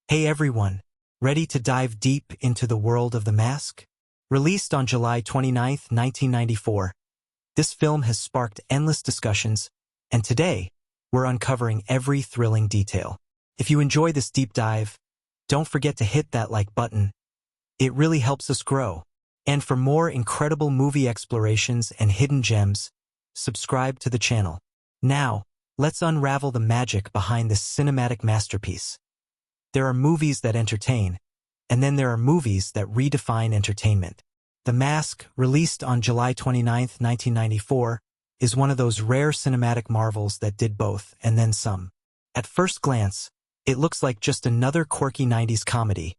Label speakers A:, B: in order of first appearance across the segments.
A: Hey everyone, ready to dive deep into the world of The Mask? Released on July 29, 1994, this film has sparked endless discussions, and today, we're uncovering every thrilling detail. If you enjoy this deep dive, don't forget to hit that like button. It really helps us grow. And for more incredible movie explorations and hidden gems, subscribe to the channel. Now, let's unravel the magic behind this cinematic masterpiece. There are movies that entertain, and then there are movies that redefine entertainment. The Mask, released on July 29, 1994, is one of those rare cinematic marvels that did both, and then some. At first glance, it looks like just another quirky 90s comedy,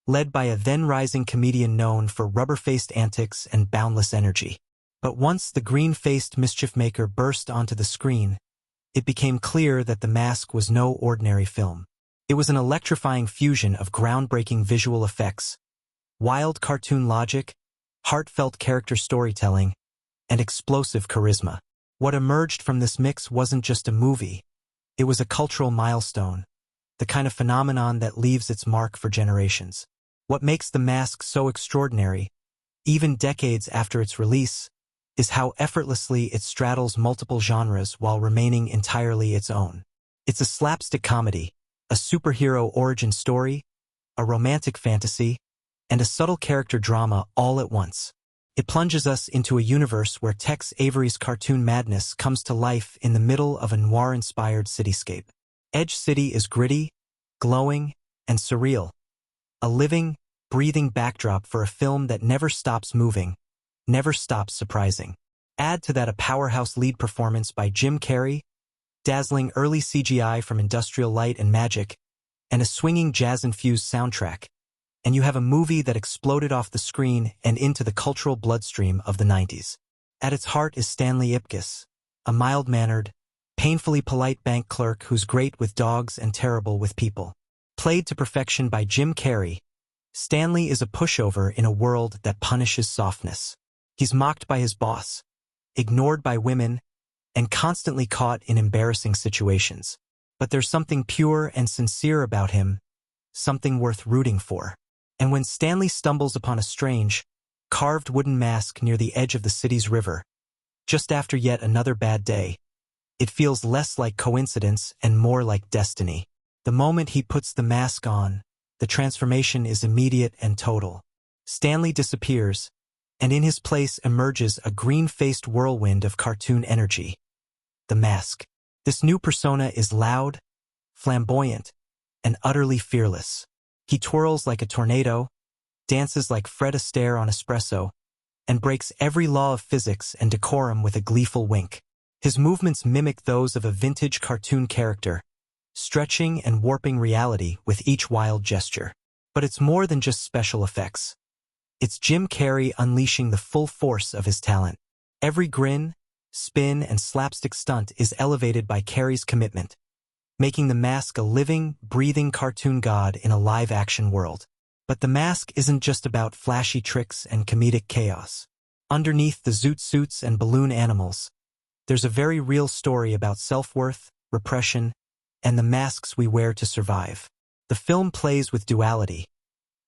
A: led by a then-rising comedian known for rubber-faced antics and boundless energy. But once the green-faced mischief-maker burst onto the screen, it became clear that The Mask was no ordinary film. It was an electrifying fusion of groundbreaking visual effects, wild cartoon logic, heartfelt character storytelling, and explosive charisma. What emerged from this mix wasn't just a movie, it was a cultural milestone, the kind of phenomenon that leaves its mark for generations. What makes The Mask so extraordinary, even decades after its release, is how effortlessly it straddles multiple genres while remaining entirely its own. It's a slapstick comedy, a superhero origin story, a romantic fantasy, and a subtle character drama all at once. It plunges us into a universe where Tex Avery's cartoon madness comes to life in the middle of a noir-inspired cityscape. Edge City is gritty, glowing, and surreal, a living, breathing backdrop for a film that never stops moving, never stops surprising. Add to that a powerhouse lead performance by Jim Carrey, dazzling early CGI from Industrial Light and Magic, and a swinging jazz-infused soundtrack, and you have a movie that exploded off the screen and into the cultural bloodstream of the 90s. At its heart is Stanley Ipkiss, a mild-mannered, painfully polite bank clerk who's great with dogs and terrible with people. Played to perfection by Jim Carrey, Stanley is a pushover in a world that punishes softness. He's mocked by his boss, ignored by women, and constantly caught in embarrassing situations. But there's something pure and sincere about him, something worth rooting for. And when Stanley stumbles upon a strange, carved wooden mask near the edge of the city's river, just after yet another bad day, it feels less like coincidence and more like destiny. The moment he puts the mask on, the transformation is immediate and total. Stanley disappears, and in his place emerges a green-faced whirlwind of cartoon energy. The Mask. This new persona is loud, flamboyant, and utterly fearless. He twirls like a tornado, dances like Fred Astaire on espresso, and breaks every law of physics and decorum with a gleeful wink. His movements mimic those of a vintage cartoon character, stretching and warping reality with each wild gesture. But it's more than just special effects. It's Jim Carrey unleashing the full force of his talent. Every grin, spin, and slapstick stunt is elevated by Carrey's commitment, making The Mask a living, breathing cartoon god in a live-action world. But The Mask isn't just about flashy tricks and comedic chaos. Underneath the zoot suits and balloon animals, there's a very real story about self-worth, repression, and the masks we wear to survive. The film plays with duality,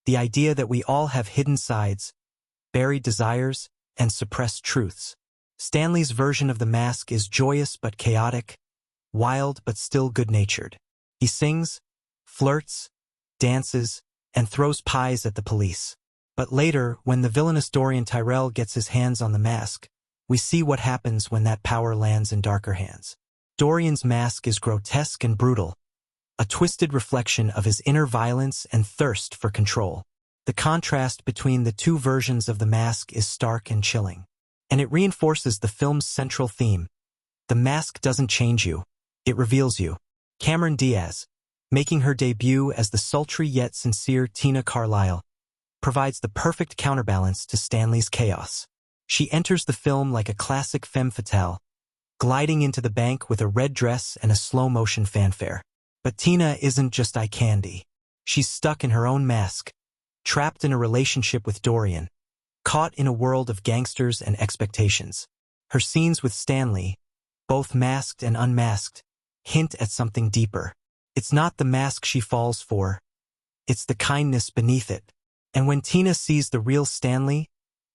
A: the idea that we all have hidden sides, buried desires, and suppressed truths. Stanley's version of The Mask is joyous but chaotic, wild but still good-natured. He sings, flirts, dances, and throws pies at the police. But later, when the villainous Dorian Tyrell gets his hands on the mask, we see what happens when that power lands in darker hands. Dorian's mask is grotesque and brutal, a twisted reflection of his inner violence and thirst for control. The contrast between the two versions of the mask is stark and chilling, and it reinforces the film's central theme. The mask doesn't change you, it reveals you. Cameron Diaz, making her debut as the sultry yet sincere Tina Carlisle, provides the perfect counterbalance to Stanley's chaos. She enters the film like a classic femme fatale, gliding into the bank with a red dress and a slow-motion fanfare. But Tina isn't just eye candy. She's stuck in her own mask, trapped in a relationship with Dorian, caught in a world of gangsters and expectations. Her scenes with Stanley, both masked and unmasked, hint at something deeper. It's not the mask she falls for, It's the kindness beneath it. And when Tina sees the real Stanley,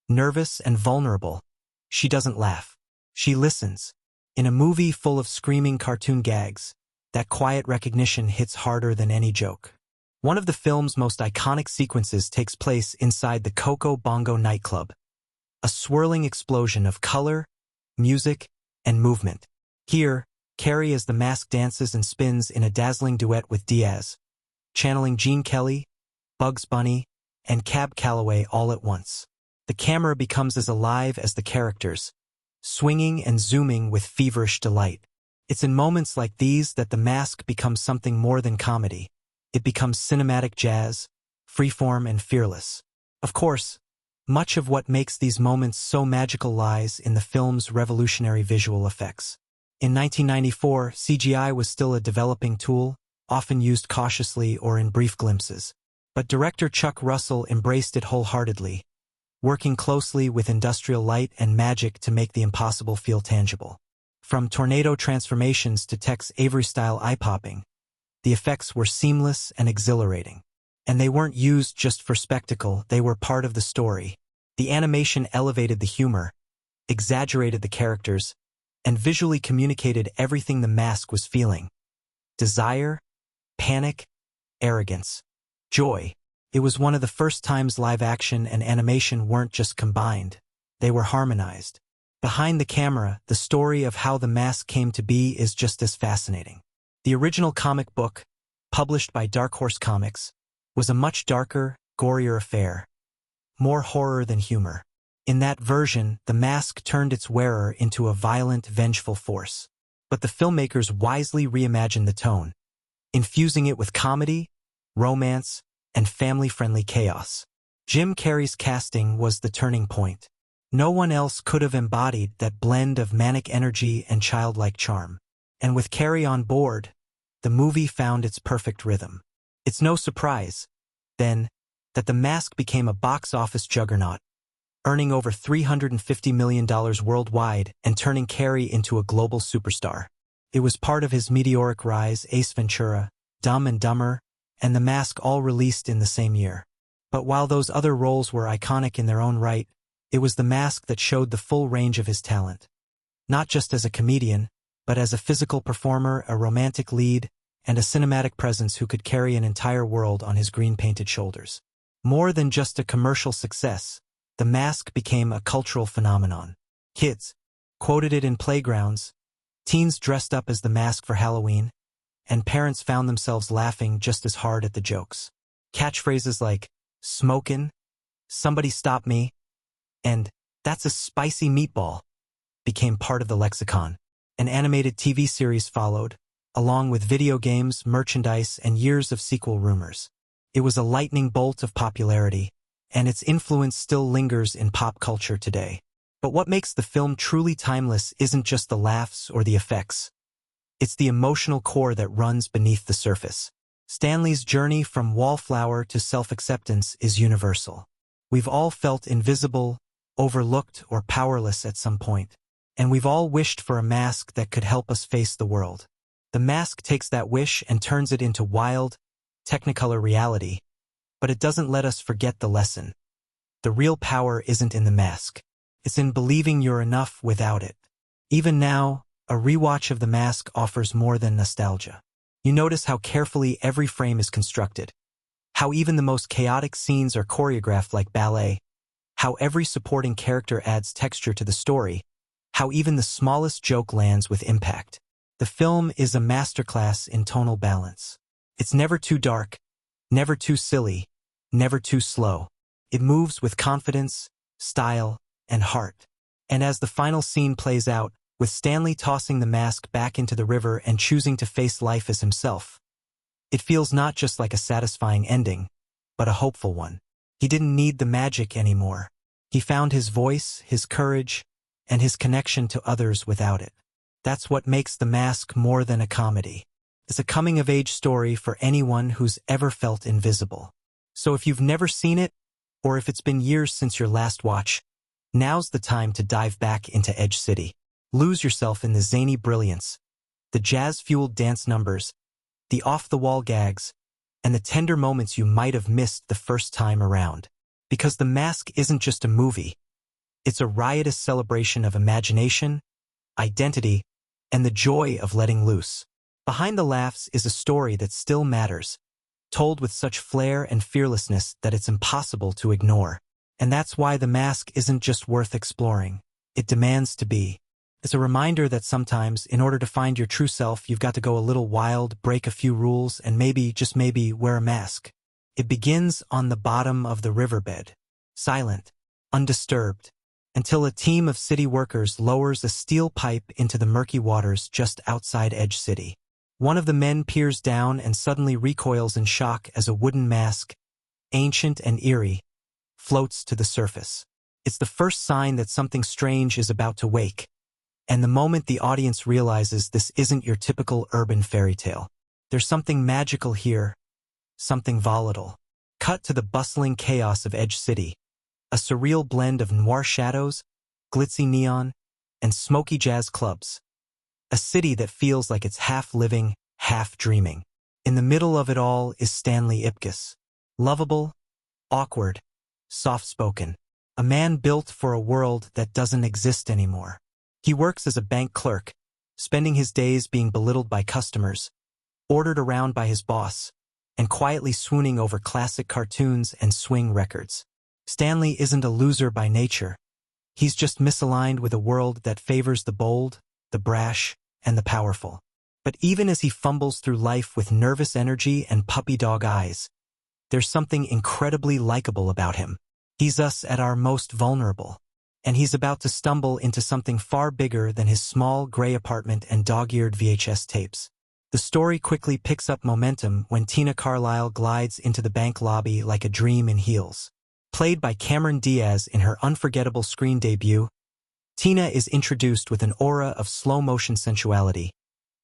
A: nervous and vulnerable, she doesn't laugh. She listens. In a movie full of screaming cartoon gags, that quiet recognition hits harder than any joke. One of the film's most iconic sequences takes place inside the Coco Bongo nightclub. A swirling explosion of color, music, and movement. Here, Carrey as the mask dances and spins in a dazzling duet with Diaz, channeling Gene Kelly, Bugs Bunny, and Cab Calloway all at once. The camera becomes as alive as the characters, swinging and zooming with feverish delight. It's in moments like these that the mask becomes something more than comedy. It becomes cinematic jazz, freeform and fearless. Of course, much of what makes these moments so magical lies in the film's revolutionary visual effects. In 1994, CGI was still a developing tool, often used cautiously or in brief glimpses. But director Chuck Russell embraced it wholeheartedly, working closely with industrial light and magic to make the impossible feel tangible. From tornado transformations to Tex Avery-style eye-popping, the effects were seamless and exhilarating. And they weren't used just for spectacle, they were part of the story. The animation elevated the humor, exaggerated the characters, and visually communicated everything the mask was feeling. Desire, panic, arrogance, joy. It was one of the first times live action and animation weren't just combined, they were harmonized. Behind the camera, the story of how the mask came to be is just as fascinating. The original comic book, published by Dark Horse Comics, was a much darker, gorier affair. More horror than humor. In that version, the mask turned its wearer into a violent, vengeful force. But the filmmakers wisely reimagined the tone, infusing it with comedy, romance, and family-friendly chaos. Jim Carrey's casting was the turning point. No one else could have embodied that blend of manic energy and childlike charm. And with Carrey on board, the movie found its perfect rhythm. It's no surprise, then, that The Mask became a box office juggernaut, earning over $350 million worldwide and turning Carrey into a global superstar. It was part of his meteoric rise. Ace Ventura, Dumb and Dumber, and The Mask all released in the same year. But while those other roles were iconic in their own right, it was The Mask that showed the full range of his talent. Not just as a comedian, but as a physical performer, a romantic lead, and a cinematic presence who could carry an entire world on his green-painted shoulders. More than just a commercial success, The Mask became a cultural phenomenon. Kids quoted it in playgrounds, teens dressed up as the Mask for Halloween, and parents found themselves laughing just as hard at the jokes. Catchphrases like, "Smokin'," "Somebody stop me," and "That's a spicy meatball," became part of the lexicon. An animated TV series followed, along with video games, merchandise, and years of sequel rumors. It was a lightning bolt of popularity, and its influence still lingers in pop culture today. But what makes the film truly timeless isn't just the laughs or the effects. It's the emotional core that runs beneath the surface. Stanley's journey from wallflower to self-acceptance is universal. We've all felt invisible, overlooked, or powerless at some point. And we've all wished for a mask that could help us face the world. The Mask takes that wish and turns it into wild, technicolor reality. But it doesn't let us forget the lesson. The real power isn't in the mask. It's in believing you're enough without it. Even now, a rewatch of The Mask offers more than nostalgia. You notice how carefully every frame is constructed, how even the most chaotic scenes are choreographed like ballet, how every supporting character adds texture to the story, how even the smallest joke lands with impact. The film is a masterclass in tonal balance. It's never too dark, never too silly, never too slow. It moves with confidence, style, and heart. And as the final scene plays out, with Stanley tossing the mask back into the river and choosing to face life as himself, it feels not just like a satisfying ending, but a hopeful one. He didn't need the magic anymore. He found his voice, his courage, and his connection to others without it. That's what makes The Mask more than a comedy. It's a coming-of-age story for anyone who's ever felt invisible. So if you've never seen it, or if it's been years since your last watch, now's the time to dive back into Edge City. Lose yourself in the zany brilliance, the jazz-fueled dance numbers, the off-the-wall gags, and the tender moments you might have missed the first time around. Because The Mask isn't just a movie. It's a riotous celebration of imagination, identity, and the joy of letting loose. Behind the laughs is a story that still matters, told with such flair and fearlessness that it's impossible to ignore. And that's why The Mask isn't just worth exploring. It demands to be. It's a reminder that sometimes, in order to find your true self, you've got to go a little wild, break a few rules, and maybe, just maybe, wear a mask. It begins on the bottom of the riverbed, silent, undisturbed, until a team of city workers lowers a steel pipe into the murky waters just outside Edge City. One of the men peers down and suddenly recoils in shock as a wooden mask, ancient and eerie, floats to the surface. It's the first sign that something strange is about to wake. And the moment the audience realizes this isn't your typical urban fairy tale, there's something magical here, something volatile. Cut to the bustling chaos of Edge City, a surreal blend of noir shadows, glitzy neon, and smoky jazz clubs. A city that feels like it's half living, half dreaming. In the middle of it all is Stanley Ipkiss. Lovable, awkward, soft-spoken. A man built for a world that doesn't exist anymore. He works as a bank clerk, spending his days being belittled by customers, ordered around by his boss, and quietly swooning over classic cartoons and swing records. Stanley isn't a loser by nature. He's just misaligned with a world that favors the bold, the brash, and the powerful. But even as he fumbles through life with nervous energy and puppy dog eyes, there's something incredibly likable about him. He's us at our most vulnerable. And he's about to stumble into something far bigger than his small gray apartment and dog-eared VHS tapes. The story quickly picks up momentum when Tina Carlisle glides into the bank lobby like a dream in heels. Played by Cameron Diaz in her unforgettable screen debut, Tina is introduced with an aura of slow-motion sensuality,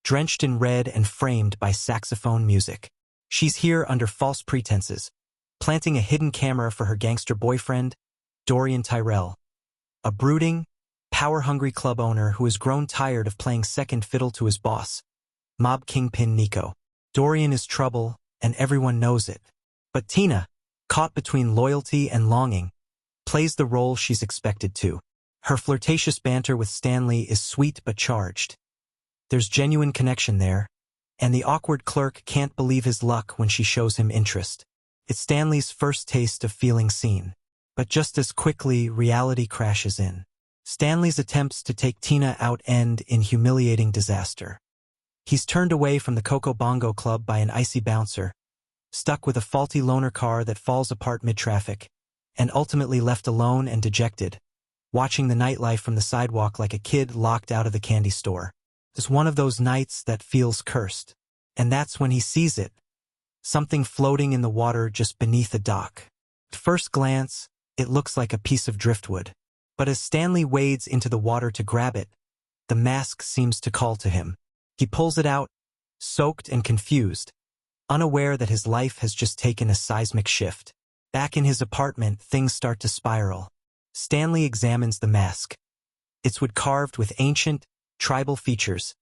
A: drenched in red and framed by saxophone music. She's here under false pretenses, planting a hidden camera for her gangster boyfriend, Dorian Tyrell, a brooding, power-hungry club owner who has grown tired of playing second fiddle to his boss, mob kingpin Nico. Dorian is trouble, and everyone knows it. But Tina, caught between loyalty and longing, plays the role she's expected to. Her flirtatious banter with Stanley is sweet but charged. There's genuine connection there, and the awkward clerk can't believe his luck when she shows him interest. It's Stanley's first taste of feeling seen. But just as quickly, reality crashes in. Stanley's attempts to take Tina out end in humiliating disaster. He's turned away from the Coco Bongo Club by an icy bouncer, stuck with a faulty loaner car that falls apart mid-traffic, and ultimately left alone and dejected, watching the nightlife from the sidewalk like a kid locked out of the candy store. It's one of those nights that feels cursed. And that's when he sees it. Something floating in the water just beneath a dock. At first glance, it looks like a piece of driftwood. But as Stanley wades into the water to grab it, the mask seems to call to him. He pulls it out, soaked and confused, unaware that his life has just taken a seismic shift. Back in his apartment, things start to spiral. Stanley examines the mask. It's wood carved with ancient, tribal features,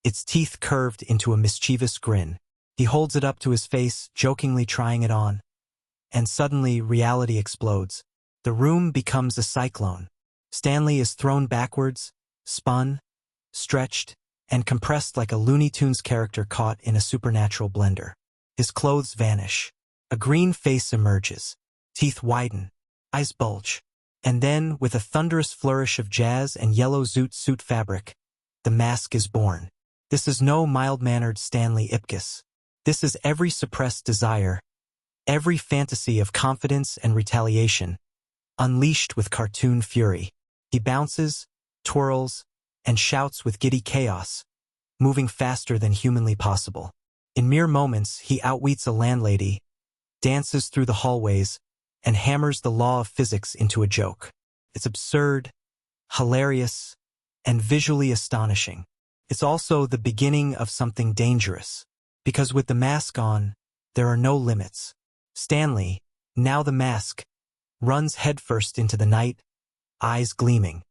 A: its teeth curved into a mischievous grin. He holds it up to his face, jokingly trying it on. And suddenly, reality explodes. The room becomes a cyclone. Stanley is thrown backwards, spun, stretched, and compressed like a Looney Tunes character caught in a supernatural blender. His clothes vanish. A green face emerges. Teeth widen. Eyes bulge. And then, with a thunderous flourish of jazz and yellow zoot suit fabric, the mask is born. This is no mild-mannered Stanley Ipkiss. This is every suppressed desire, every fantasy of confidence and retaliation, unleashed with cartoon fury. He bounces, twirls, and shouts with giddy chaos, moving faster than humanly possible. In mere moments, he outwits a landlady, dances through the hallways, and hammers the law of physics into a joke. It's absurd, hilarious, and visually astonishing. It's also the beginning of something dangerous, because with the mask on, there are no limits. Stanley, now the mask, runs headfirst into the night, eyes gleaming.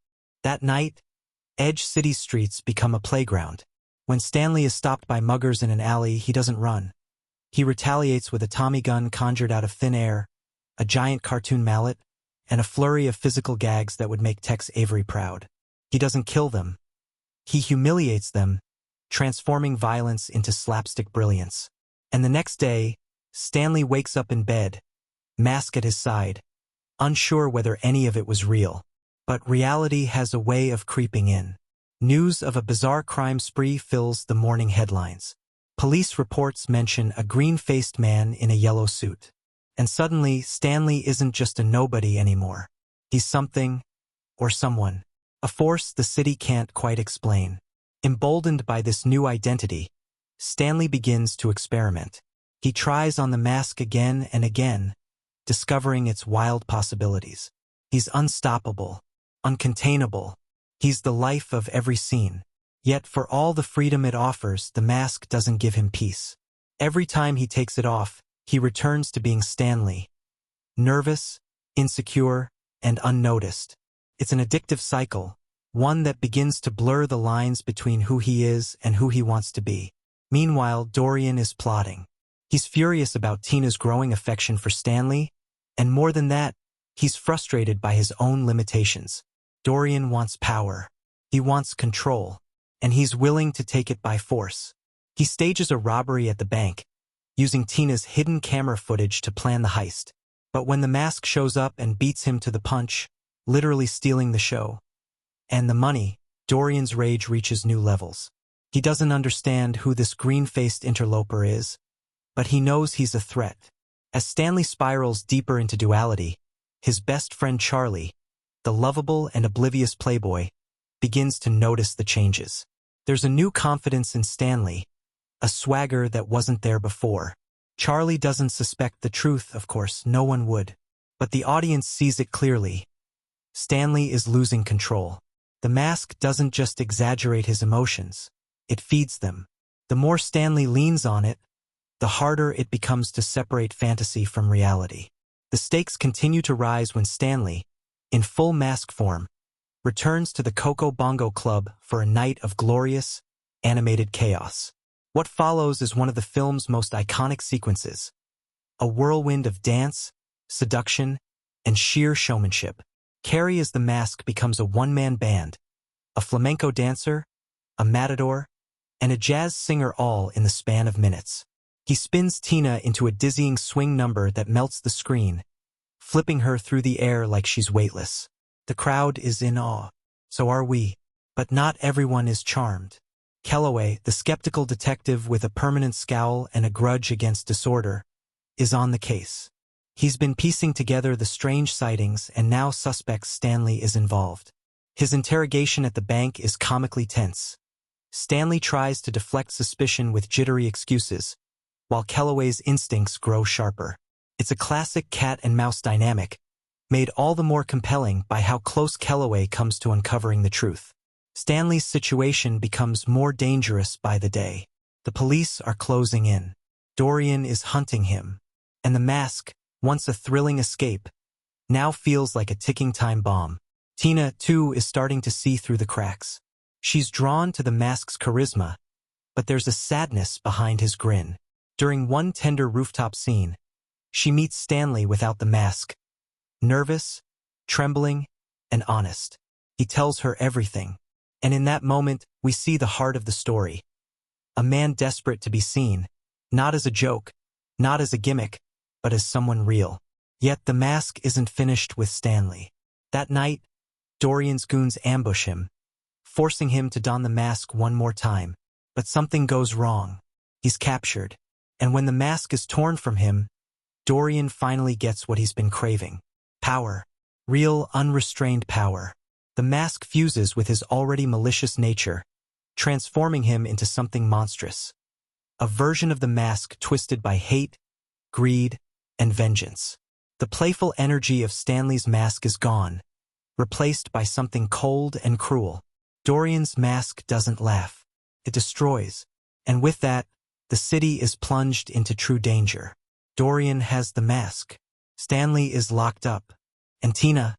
A: That night, Edge City streets become a playground. When Stanley is stopped by muggers in an alley, he doesn't run. He retaliates with a Tommy gun conjured out of thin air, a giant cartoon mallet, and a flurry of physical gags that would make Tex Avery proud. He doesn't kill them. He humiliates them, transforming violence into slapstick brilliance. And the next day, Stanley wakes up in bed, mask at his side, unsure whether any of it was real. But reality has a way of creeping in. News of a bizarre crime spree fills the morning headlines. Police reports mention a green-faced man in a yellow suit. And suddenly, Stanley isn't just a nobody anymore. He's something, or someone. A force the city can't quite explain. Emboldened by this new identity, Stanley begins to experiment. He tries on the mask again and again, discovering its wild possibilities. He's unstoppable, uncontainable. He's the life of every scene. Yet for all the freedom it offers, the mask doesn't give him peace. Every time he takes it off, he returns to being Stanley. Nervous, insecure, and unnoticed. It's an addictive cycle, one that begins to blur the lines between who he is and who he wants to be. Meanwhile, Dorian is plotting. He's furious about Tina's growing affection for Stanley, and more than that, he's frustrated by his own limitations. Dorian wants power. He wants control, and he's willing to take it by force. He stages a robbery at the bank, using Tina's hidden camera footage to plan the heist. But when the mask shows up and beats him to the punch, literally stealing the show and the money, Dorian's rage reaches new levels. He doesn't understand who this green-faced interloper is, but he knows he's a threat. As Stanley spirals deeper into duality, his best friend Charlie, the lovable and oblivious playboy, begins to notice the changes. There's a new confidence in Stanley, a swagger that wasn't there before. Charlie doesn't suspect the truth, of course, no one would. But the audience sees it clearly. Stanley is losing control. The mask doesn't just exaggerate his emotions, it feeds them. The more Stanley leans on it, the harder it becomes to separate fantasy from reality. The stakes continue to rise when Stanley, in full mask form, returns to the Coco Bongo Club for a night of glorious, animated chaos. What follows is one of the film's most iconic sequences, a whirlwind of dance, seduction, and sheer showmanship. Carrey as the mask becomes a one-man band, a flamenco dancer, a matador, and a jazz singer all in the span of minutes. He spins Tina into a dizzying swing number that melts the screen, flipping her through the air like she's weightless. The crowd is in awe. So are we. But not everyone is charmed. Kellaway, the skeptical detective with a permanent scowl and a grudge against disorder, is on the case. He's been piecing together the strange sightings and now suspects Stanley is involved. His interrogation at the bank is comically tense. Stanley tries to deflect suspicion with jittery excuses, while Kellaway's instincts grow sharper. It's a classic cat and mouse dynamic, made all the more compelling by how close Kellaway comes to uncovering the truth. Stanley's situation becomes more dangerous by the day. The police are closing in. Dorian is hunting him. And the mask, once a thrilling escape, now feels like a ticking time bomb. Tina, too, is starting to see through the cracks. She's drawn to the mask's charisma, but there's a sadness behind his grin. During one tender rooftop scene, she meets Stanley without the mask. Nervous, trembling, and honest. He tells her everything. And in that moment, we see the heart of the story. A man desperate to be seen, not as a joke, not as a gimmick, but as someone real. Yet the mask isn't finished with Stanley. That night, Dorian's goons ambush him, forcing him to don the mask one more time. But something goes wrong. He's captured. And when the mask is torn from him, Dorian finally gets what he's been craving. Power. Real, unrestrained power. The mask fuses with his already malicious nature, transforming him into something monstrous. A version of the mask twisted by hate, greed, and vengeance. The playful energy of Stanley's mask is gone, replaced by something cold and cruel. Dorian's mask doesn't laugh. It destroys. And with that, the city is plunged into true danger. Dorian has the mask. Stanley is locked up. And Tina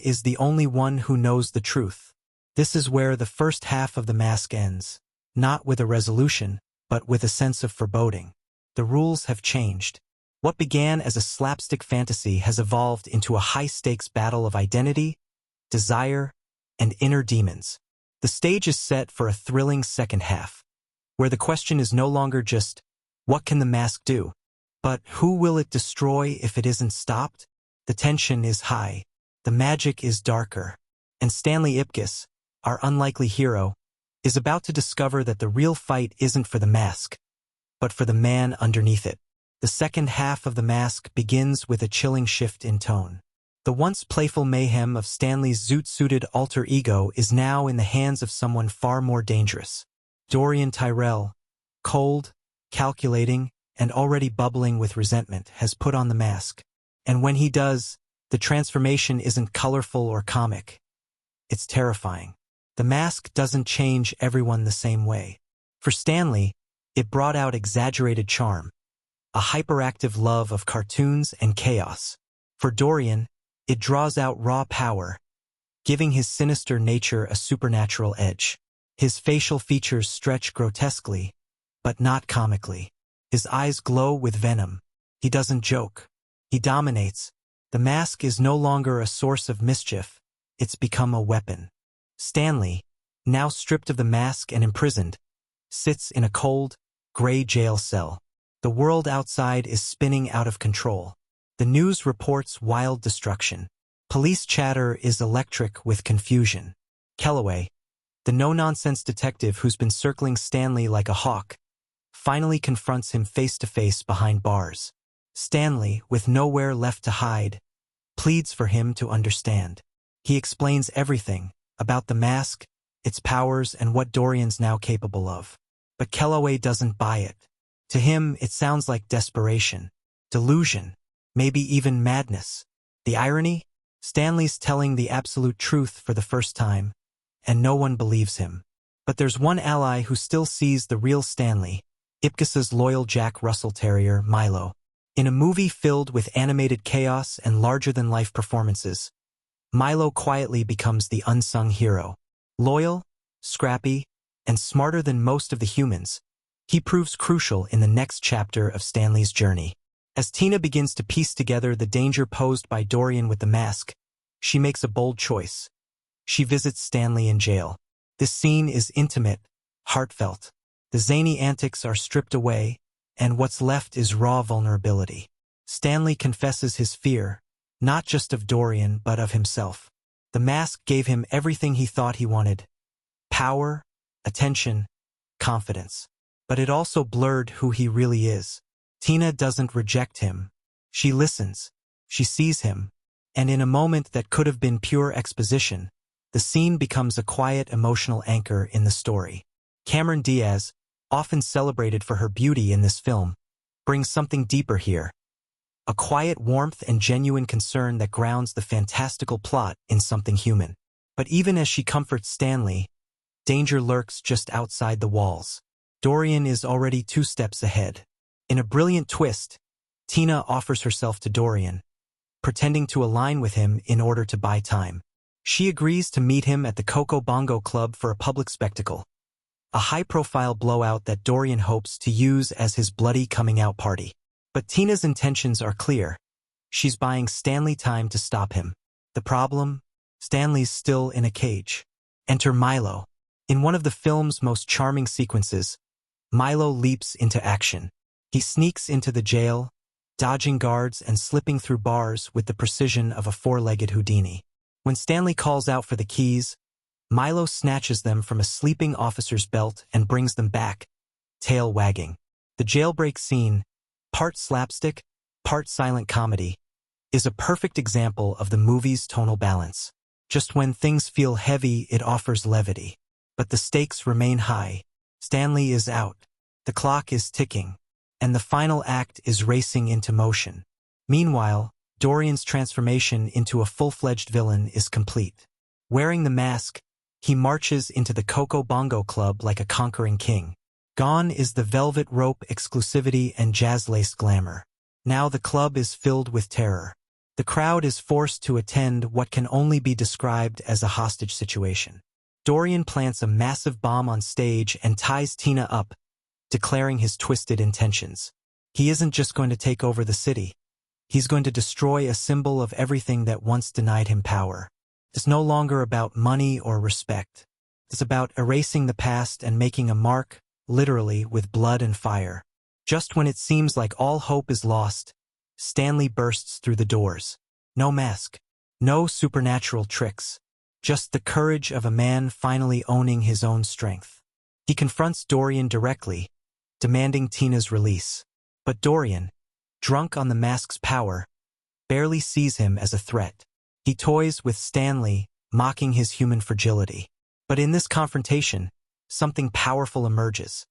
A: is the only one who knows the truth. This is where the first half of the mask ends, not with a resolution, but with a sense of foreboding. The rules have changed. What began as a slapstick fantasy has evolved into a high-stakes battle of identity, desire, and inner demons. The stage is set for a thrilling second half, where the question is no longer just, what can the mask do? But who will it destroy if it isn't stopped? The tension is high, the magic is darker, and Stanley Ipkiss, our unlikely hero, is about to discover that the real fight isn't for the mask, but for the man underneath it. The second half of The Mask begins with a chilling shift in tone. The once playful mayhem of Stanley's zoot-suited alter ego is now in the hands of someone far more dangerous. Dorian Tyrell, cold, calculating, and already bubbling with resentment, has put on the mask. And when he does, the transformation isn't colorful or comic. It's terrifying. The mask doesn't change everyone the same way. For Stanley, it brought out exaggerated charm, a hyperactive love of cartoons and chaos. For Dorian, it draws out raw power, giving his sinister nature a supernatural edge. His facial features stretch grotesquely, but not comically. His eyes glow with venom. He doesn't joke. He dominates. The mask is no longer a source of mischief. It's become a weapon. Stanley, now stripped of the mask and imprisoned, sits in a cold, gray jail cell. The world outside is spinning out of control. The news reports wild destruction. Police chatter is electric with confusion. Kellaway, the no-nonsense detective who's been circling Stanley like a hawk, finally confronts him face-to-face behind bars. Stanley, with nowhere left to hide, pleads for him to understand. He explains everything about the mask, its powers, and what Dorian's now capable of. But Kellaway doesn't buy it. To him, it sounds like desperation, delusion, maybe even madness. The irony? Stanley's telling the absolute truth for the first time, and no one believes him. But there's one ally who still sees the real Stanley, Ipkiss's loyal Jack Russell Terrier, Milo. In a movie filled with animated chaos and larger-than-life performances, Milo quietly becomes the unsung hero. Loyal, scrappy, and smarter than most of the humans, he proves crucial in the next chapter of Stanley's journey. As Tina begins to piece together the danger posed by Dorian with the mask, she makes a bold choice. She visits Stanley in jail. This scene is intimate, heartfelt. The zany antics are stripped away, and what's left is raw vulnerability. Stanley confesses his fear, not just of Dorian but of himself. The mask gave him everything he thought he wanted: power, attention, confidence. But it also blurred who he really is. Tina doesn't reject him. She listens. She sees him. And in a moment that could have been pure exposition, the scene becomes a quiet emotional anchor in the story. Cameron Diaz, often celebrated for her beauty in this film, brings something deeper here. A quiet warmth and genuine concern that grounds the fantastical plot in something human. But even as she comforts Stanley, danger lurks just outside the walls. Dorian is already 2 steps ahead. In a brilliant twist, Tina offers herself to Dorian, pretending to align with him in order to buy time. She agrees to meet him at the Coco Bongo Club for a public spectacle, a high-profile blowout that Dorian hopes to use as his bloody coming-out party. But Tina's intentions are clear. She's buying Stanley time to stop him. The problem? Stanley's still in a cage. Enter Milo. In one of the film's most charming sequences, Milo leaps into action. He sneaks into the jail, dodging guards and slipping through bars with the precision of a 4-legged Houdini. When Stanley calls out for the keys, Milo snatches them from a sleeping officer's belt and brings them back, tail wagging. The jailbreak scene, part slapstick, part silent comedy, is a perfect example of the movie's tonal balance. Just when things feel heavy, it offers levity. But the stakes remain high. Stanley is out. The clock is ticking, and the final act is racing into motion. Meanwhile, Dorian's transformation into a full-fledged villain is complete. Wearing the mask, he marches into the Coco Bongo Club like a conquering king. Gone is the velvet rope exclusivity and jazz-laced glamour. Now the club is filled with terror. The crowd is forced to attend what can only be described as a hostage situation. Dorian plants a massive bomb on stage and ties Tina up, declaring his twisted intentions. He isn't just going to take over the city. He's going to destroy a symbol of everything that once denied him power. It's no longer about money or respect. It's about erasing the past and making a mark, literally, with blood and fire. Just when it seems like all hope is lost, Stanley bursts through the doors. No mask. No supernatural tricks. Just the courage of a man finally owning his own strength. He confronts Dorian directly, demanding Tina's release. But Dorian, drunk on the mask's power, barely sees him as a threat. He toys with Stanley, mocking his human fragility. But in this confrontation, something powerful emerges.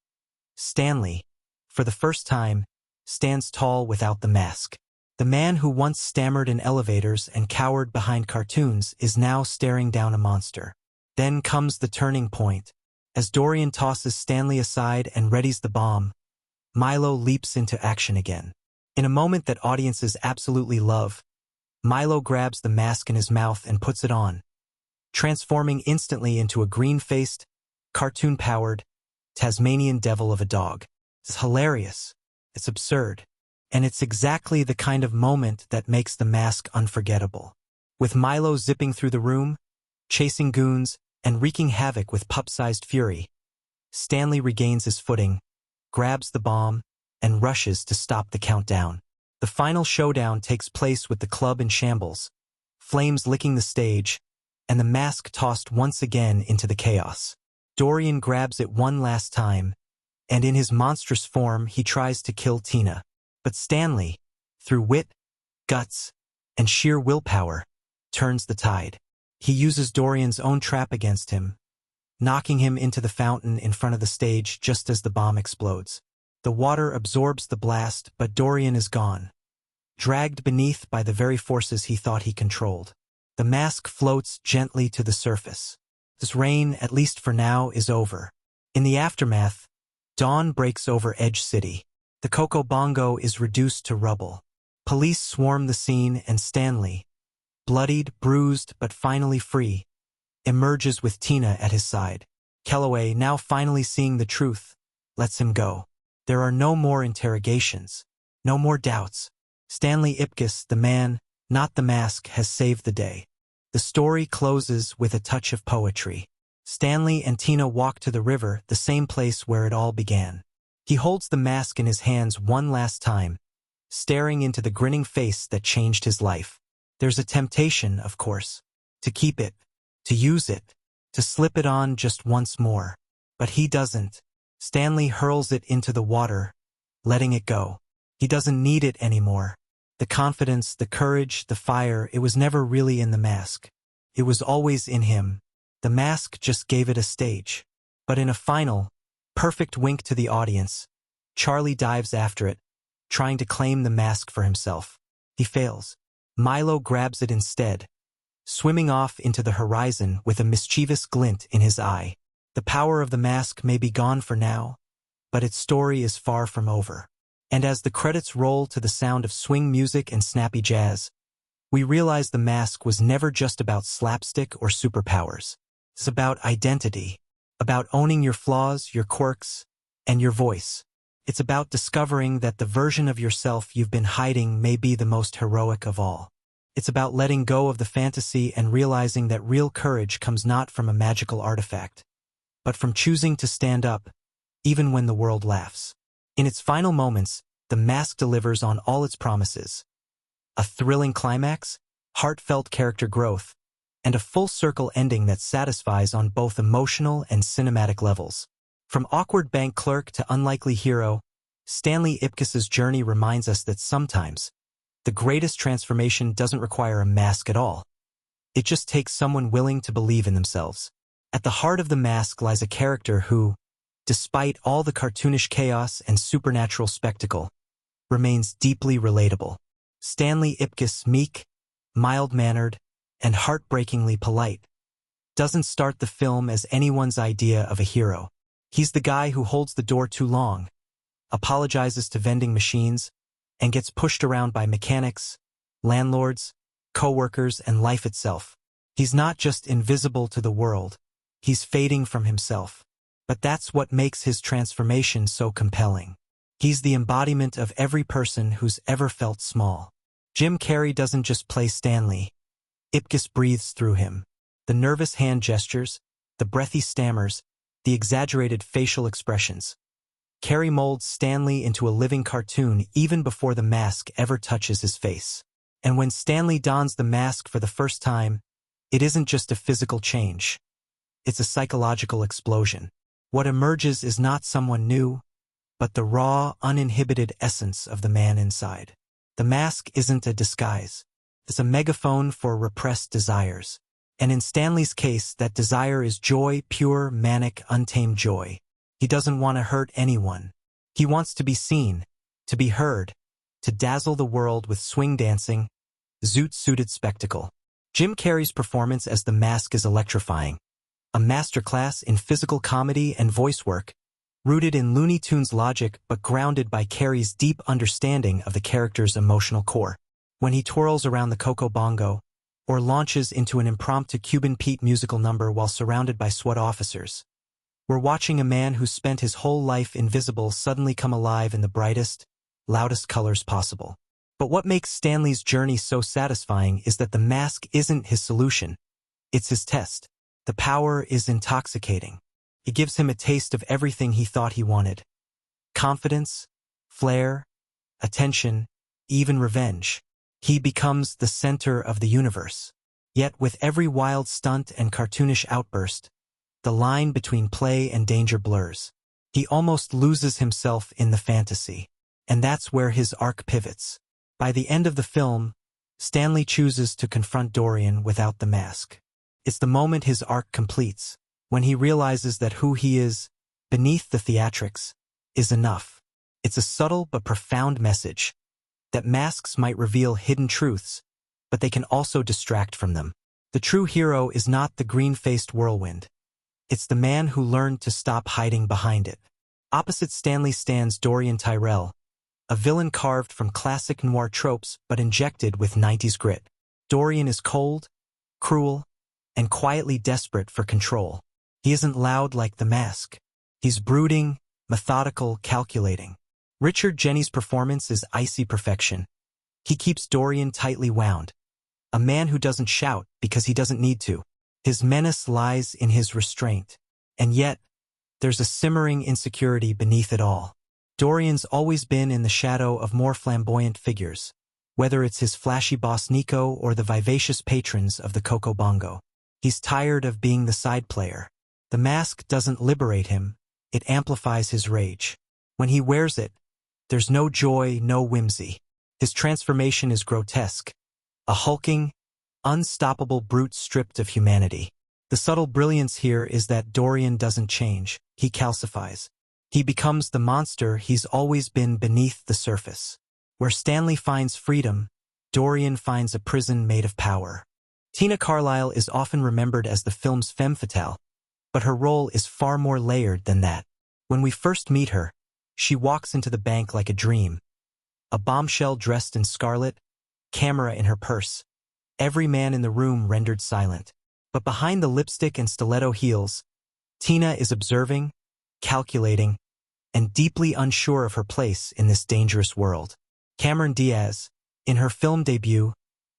A: Stanley, for the first time, stands tall without the mask. The man who once stammered in elevators and cowered behind cartoons is now staring down a monster. Then comes the turning point. As Dorian tosses Stanley aside and readies the bomb, Milo leaps into action again. In a moment that audiences absolutely love, Milo grabs the mask in his mouth and puts it on, transforming instantly into a green-faced, cartoon-powered, Tasmanian devil of a dog. It's hilarious, it's absurd, and it's exactly the kind of moment that makes the mask unforgettable. With Milo zipping through the room, chasing goons, and wreaking havoc with pup-sized fury, Stanley regains his footing, grabs the bomb, and rushes to stop the countdown. The final showdown takes place with the club in shambles, flames licking the stage, and the mask tossed once again into the chaos. Dorian grabs it one last time, and in his monstrous form he tries to kill Tina. But Stanley, through wit, guts, and sheer willpower, turns the tide. He uses Dorian's own trap against him, knocking him into the fountain in front of the stage just as the bomb explodes. The water absorbs the blast, but Dorian is gone, dragged beneath by the very forces he thought he controlled. The mask floats gently to the surface. This reign, at least for now, is over. In the aftermath, dawn breaks over Edge City. The Coco Bongo is reduced to rubble. Police swarm the scene, and Stanley, bloodied, bruised, but finally free, emerges with Tina at his side. Kellaway, now finally seeing the truth, lets him go. There are no more interrogations, no more doubts. Stanley Ipkiss, the man, not the mask, has saved the day. The story closes with a touch of poetry. Stanley and Tina walk to the river, the same place where it all began. He holds the mask in his hands one last time, staring into the grinning face that changed his life. There's a temptation, of course, to keep it, to use it, to slip it on just once more. But he doesn't. Stanley hurls it into the water, letting it go. He doesn't need it anymore. The confidence, the courage, the fire, it was never really in the mask. It was always in him. The mask just gave it a stage. But in a final, perfect wink to the audience, Charlie dives after it, trying to claim the mask for himself. He fails. Milo grabs it instead, swimming off into the horizon with a mischievous glint in his eye. The power of the mask may be gone for now, but its story is far from over. And as the credits roll to the sound of swing music and snappy jazz, we realize the mask was never just about slapstick or superpowers. It's about identity, about owning your flaws, your quirks, and your voice. It's about discovering that the version of yourself you've been hiding may be the most heroic of all. It's about letting go of the fantasy and realizing that real courage comes not from a magical artifact, but from choosing to stand up, even when the world laughs. In its final moments, the mask delivers on all its promises. A thrilling climax, heartfelt character growth, and a full-circle ending that satisfies on both emotional and cinematic levels. From awkward bank clerk to unlikely hero, Stanley Ipkiss's journey reminds us that sometimes, the greatest transformation doesn't require a mask at all. It just takes someone willing to believe in themselves. At the heart of the mask lies a character who, despite all the cartoonish chaos and supernatural spectacle, remains deeply relatable. Stanley Ipkiss, meek, mild-mannered, and heartbreakingly polite, doesn't start the film as anyone's idea of a hero. He's the guy who holds the door too long, apologizes to vending machines, and gets pushed around by mechanics, landlords, co-workers, and life itself. He's not just invisible to the world, he's fading from himself. But that's what makes his transformation so compelling. He's the embodiment of every person who's ever felt small. Jim Carrey doesn't just play Stanley. Ipkiss breathes through him. The nervous hand gestures, the breathy stammers, the exaggerated facial expressions. Carrey molds Stanley into a living cartoon even before the mask ever touches his face. And when Stanley dons the mask for the first time, it isn't just a physical change. It's a psychological explosion. What emerges is not someone new, but the raw, uninhibited essence of the man inside. The mask isn't a disguise. It's a megaphone for repressed desires. And in Stanley's case, that desire is joy, pure, manic, untamed joy. He doesn't want to hurt anyone. He wants to be seen, to be heard, to dazzle the world with swing dancing, zoot-suited spectacle. Jim Carrey's performance as the Mask is electrifying. A masterclass in physical comedy and voice work, rooted in Looney Tunes logic but grounded by Carrey's deep understanding of the character's emotional core. When he twirls around the Coco Bongo, or launches into an impromptu Cuban Pete musical number while surrounded by SWAT officers, we're watching a man who spent his whole life invisible suddenly come alive in the brightest, loudest colors possible. But what makes Stanley's journey so satisfying is that the mask isn't his solution, it's his test. The power is intoxicating. It gives him a taste of everything he thought he wanted. Confidence, flair, attention, even revenge. He becomes the center of the universe. Yet with every wild stunt and cartoonish outburst, the line between play and danger blurs. He almost loses himself in the fantasy. And that's where his arc pivots. By the end of the film, Stanley chooses to confront Dorian without the mask. It's the moment his arc completes, when he realizes that who he is, beneath the theatrics, is enough. It's a subtle but profound message, that masks might reveal hidden truths, but they can also distract from them. The true hero is not the green-faced whirlwind. It's the man who learned to stop hiding behind it. Opposite Stanley stands Dorian Tyrell, a villain carved from classic noir tropes but injected with 90s grit. Dorian is cold, cruel, and quietly desperate for control. He isn't loud like the mask. He's brooding, methodical, calculating. Richard Jeni's performance is icy perfection. He keeps Dorian tightly wound. A man who doesn't shout because he doesn't need to. His menace lies in his restraint. And yet, there's a simmering insecurity beneath it all. Dorian's always been in the shadow of more flamboyant figures, whether it's his flashy boss Nico or the vivacious patrons of the Coco Bongo. He's tired of being the side player. The mask doesn't liberate him, it amplifies his rage. When he wears it, there's no joy, no whimsy. His transformation is grotesque, a hulking, unstoppable brute stripped of humanity. The subtle brilliance here is that Dorian doesn't change, he calcifies. He becomes the monster he's always been beneath the surface. Where Stanley finds freedom, Dorian finds a prison made of power. Tina Carlisle is often remembered as the film's femme fatale, but her role is far more layered than that. When we first meet her, she walks into the bank like a dream. A bombshell dressed in scarlet, camera in her purse. Every man in the room rendered silent. But behind the lipstick and stiletto heels, Tina is observing, calculating, and deeply unsure of her place in this dangerous world. Cameron Diaz, in her film debut,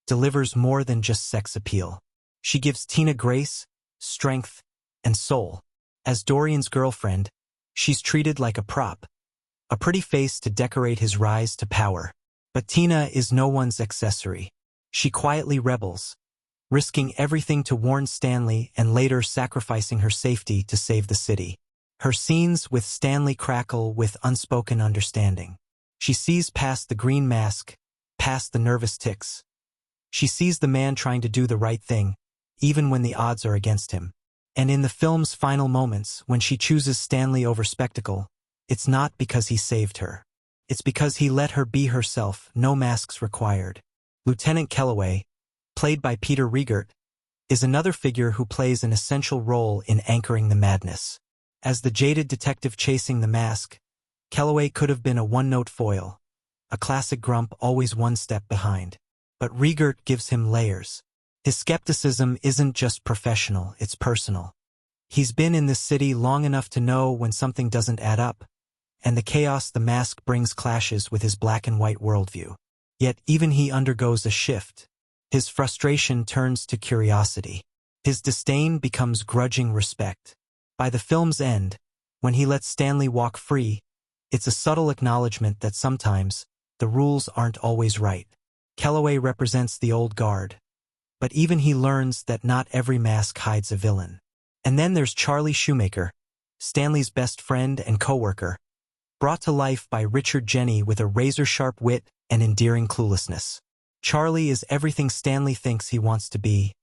A: delivers more than just sex appeal. She gives Tina grace, strength, and soul. As Dorian's girlfriend, she's treated like a prop, a pretty face to decorate his rise to power. But Tina is no one's accessory. She quietly rebels, risking everything to warn Stanley and later sacrificing her safety to save the city. Her scenes with Stanley crackle with unspoken understanding. She sees past the green mask, past the nervous tics. She sees the man trying to do the right thing, even when the odds are against him. And in the film's final moments, when she chooses Stanley over spectacle, it's not because he saved her. It's because he let her be herself, no masks required. Lieutenant Kellaway, played by Peter Riegert, is another figure who plays an essential role in anchoring the madness. As the jaded detective chasing the mask, Kellaway could have been a one-note foil, a classic grump always one step behind. But Riegert gives him layers. His skepticism isn't just professional, it's personal. He's been in this city long enough to know when something doesn't add up, and the chaos the mask brings clashes with his black and white worldview. Yet even he undergoes a shift. His frustration turns to curiosity. His disdain becomes grudging respect. By the film's end, when he lets Stanley walk free, it's a subtle acknowledgement that sometimes the rules aren't always right. Kellaway represents the old guard, but even he learns that not every mask hides a villain. And then there's Charlie Shoemaker, Stanley's best friend and co-worker, brought to life by Richard Jeni with a razor-sharp wit and endearing cluelessness. Charlie is everything Stanley thinks he wants to be: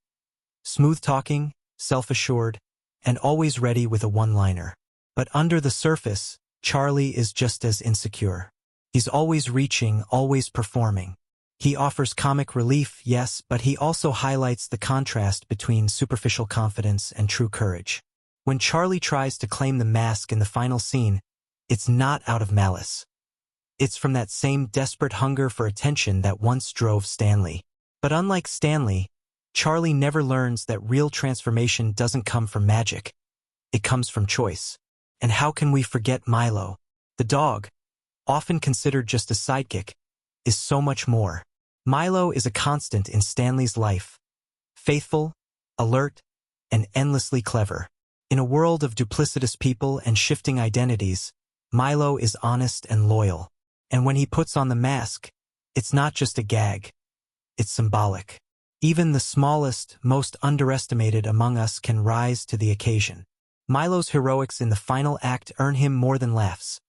A: smooth-talking, self-assured, and always ready with a one-liner. But under the surface, Charlie is just as insecure. He's always reaching, always performing. He offers comic relief, yes, but he also highlights the contrast between superficial confidence and true courage. When Charlie tries to claim the mask in the final scene, it's not out of malice. It's from that same desperate hunger for attention that once drove Stanley. But unlike Stanley, Charlie never learns that real transformation doesn't come from magic. It comes from choice. And how can we forget Milo? The dog, often considered just a sidekick, is so much more. Milo is a constant in Stanley's life. Faithful, alert, and endlessly clever. In a world of duplicitous people and shifting identities, Milo is honest and loyal. And when he puts on the mask, it's not just a gag. It's symbolic. Even the smallest, most underestimated among us can rise to the occasion. Milo's heroics in the final act earn him more than laughs.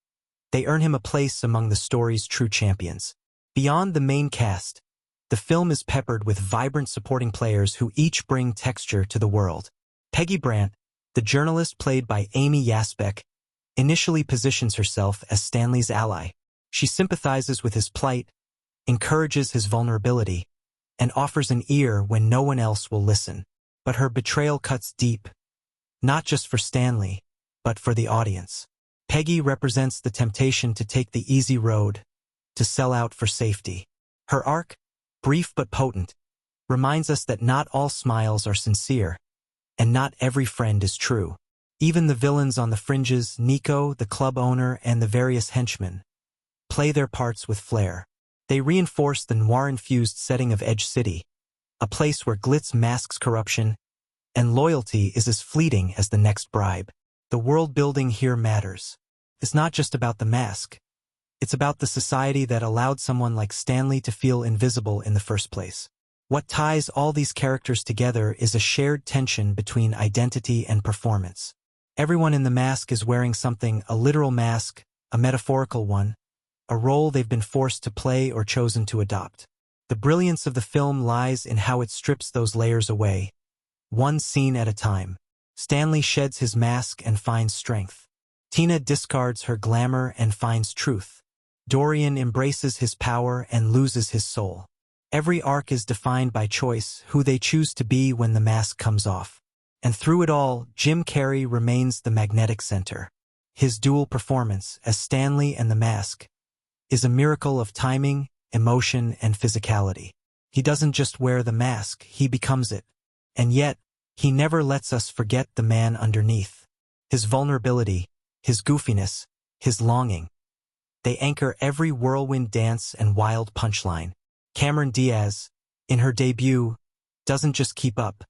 A: They earn him a place among the story's true champions. Beyond the main cast, the film is peppered with vibrant supporting players who each bring texture to the world. Peggy Brandt, the journalist played by Amy Yasbeck, initially positions herself as Stanley's ally. She sympathizes with his plight, encourages his vulnerability, and offers an ear when no one else will listen. But her betrayal cuts deep, not just for Stanley, but for the audience. Peggy represents the temptation to take the easy road, to sell out for safety. Her arc, brief but potent, reminds us that not all smiles are sincere, and not every friend is true. Even the villains on the fringes, Nico, the club owner, and the various henchmen, play their parts with flair. They reinforce the noir-infused setting of Edge City, a place where glitz masks corruption, and loyalty is as fleeting as the next bribe. The world-building here matters. It's not just about the mask. It's about the society that allowed someone like Stanley to feel invisible in the first place. What ties all these characters together is a shared tension between identity and performance. Everyone in the mask is wearing something: a literal mask, a metaphorical one, a role they've been forced to play or chosen to adopt. The brilliance of the film lies in how it strips those layers away, one scene at a time. Stanley sheds his mask and finds strength. Tina discards her glamour and finds truth. Dorian embraces his power and loses his soul. Every arc is defined by choice, who they choose to be when the mask comes off. And through it all, Jim Carrey remains the magnetic center. His dual performance as Stanley and the mask is a miracle of timing, emotion, and physicality. He doesn't just wear the mask, he becomes it. And yet, he never lets us forget the man underneath. His vulnerability, his goofiness, his longing. They anchor every whirlwind dance and wild punchline. Cameron Diaz, in her debut, doesn't just keep up.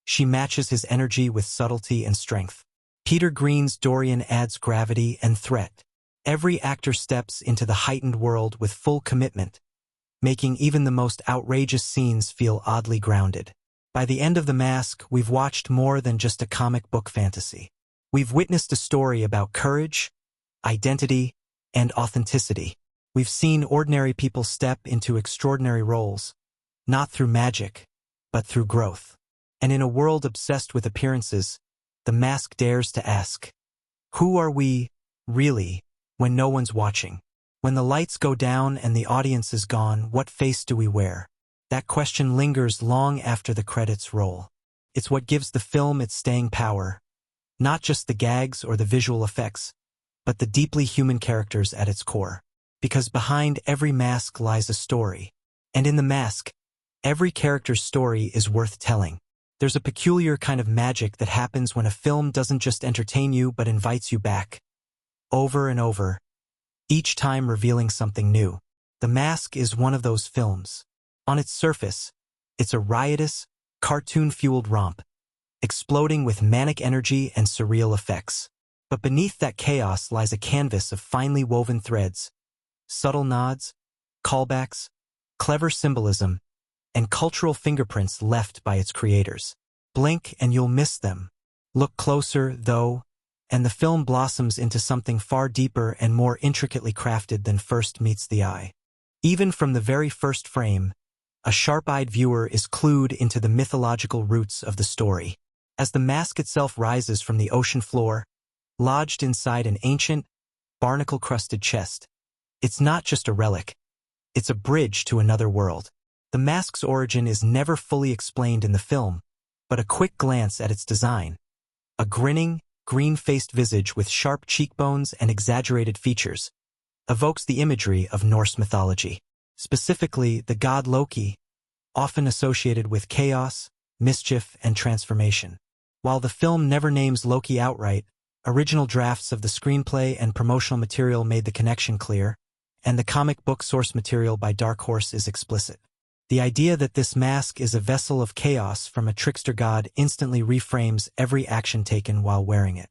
A: She matches his energy with subtlety and strength. Peter Green's Dorian adds gravity and threat. Every actor steps into the heightened world with full commitment, making even the most outrageous scenes feel oddly grounded. By the end of The Mask, we've watched more than just a comic book fantasy. We've witnessed a story about courage, identity, and authenticity. We've seen ordinary people step into extraordinary roles, not through magic, but through growth. And in a world obsessed with appearances, The Mask dares to ask, who are we, really, when no one's watching? When the lights go down and the audience is gone, what face do we wear? That question lingers long after the credits roll. It's what gives the film its staying power, not just the gags or the visual effects, but the deeply human characters at its core. Because behind every mask lies a story. And in The Mask, every character's story is worth telling. There's a peculiar kind of magic that happens when a film doesn't just entertain you but invites you back. Over and over, each time revealing something new. The Mask is one of those films. On its surface, it's a riotous, cartoon-fueled romp, exploding with manic energy and surreal effects. But beneath that chaos lies a canvas of finely woven threads, subtle nods, callbacks, clever symbolism, and cultural fingerprints left by its creators. Blink and you'll miss them. Look closer, though, and the film blossoms into something far deeper and more intricately crafted than first meets the eye. Even from the very first frame, a sharp-eyed viewer is clued into the mythological roots of the story. As the mask itself rises from the ocean floor, lodged inside an ancient, barnacle-crusted chest, it's not just a relic. It's a bridge to another world. The mask's origin is never fully explained in the film, but a quick glance at its design, a grinning, green-faced visage with sharp cheekbones and exaggerated features, evokes the imagery of Norse mythology, specifically the god Loki, often associated with chaos, mischief, and transformation. While the film never names Loki outright, original drafts of the screenplay and promotional material made the connection clear, and the comic book source material by Dark Horse is explicit. The idea that this mask is a vessel of chaos from a trickster god instantly reframes every action taken while wearing it.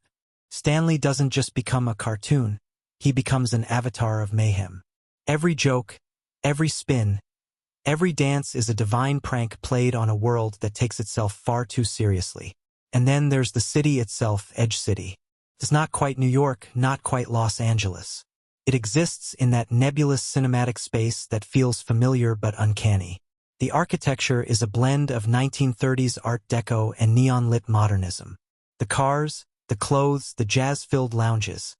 A: Stan Lee doesn't just become a cartoon, he becomes an avatar of mayhem. Every joke, every spin, every dance is a divine prank played on a world that takes itself far too seriously. And then there's the city itself, Edge City. It's not quite New York, not quite Los Angeles. It exists in that nebulous cinematic space that feels familiar but uncanny. The architecture is a blend of 1930s Art Deco and neon-lit modernism. The cars, the clothes, the jazz-filled lounges.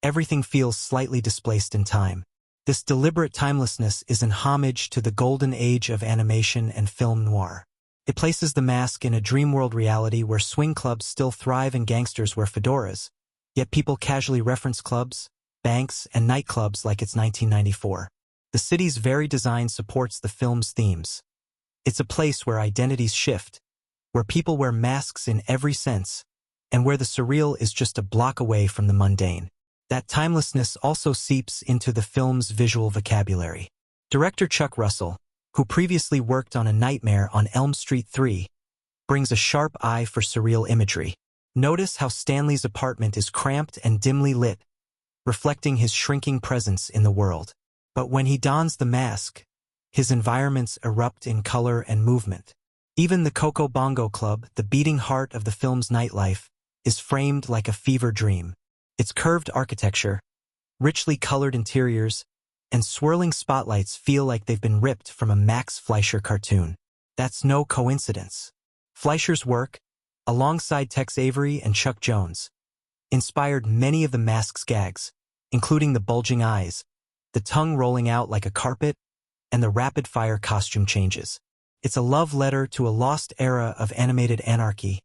A: Everything feels slightly displaced in time. This deliberate timelessness is an homage to the golden age of animation and film noir. It places the mask in a dream-world reality where swing clubs still thrive and gangsters wear fedoras, yet people casually reference clubs, banks, and nightclubs like it's 1994. The city's very design supports the film's themes. It's a place where identities shift, where people wear masks in every sense, and where the surreal is just a block away from the mundane. That timelessness also seeps into the film's visual vocabulary. Director Chuck Russell, who previously worked on A Nightmare on Elm Street 3, brings a sharp eye for surreal imagery. Notice how Stanley's apartment is cramped and dimly lit, reflecting his shrinking presence in the world. But when he dons the mask, his environments erupt in color and movement. Even the Coco Bongo Club, the beating heart of the film's nightlife, is framed like a fever dream. Its curved architecture, richly colored interiors, and swirling spotlights feel like they've been ripped from a Max Fleischer cartoon. That's no coincidence. Fleischer's work, alongside Tex Avery and Chuck Jones, inspired many of the mask's gags, including the bulging eyes, the tongue rolling out like a carpet, and the rapid-fire costume changes. It's a love letter to a lost era of animated anarchy,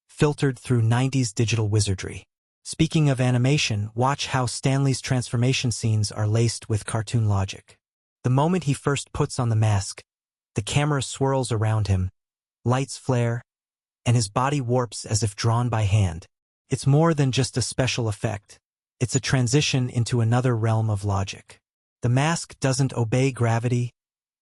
A: filtered through 90s digital wizardry. Speaking of animation, watch how Stanley's transformation scenes are laced with cartoon logic. The moment he first puts on the mask, the camera swirls around him, lights flare, and his body warps as if drawn by hand. It's more than just a special effect. It's a transition into another realm of logic. The mask doesn't obey gravity,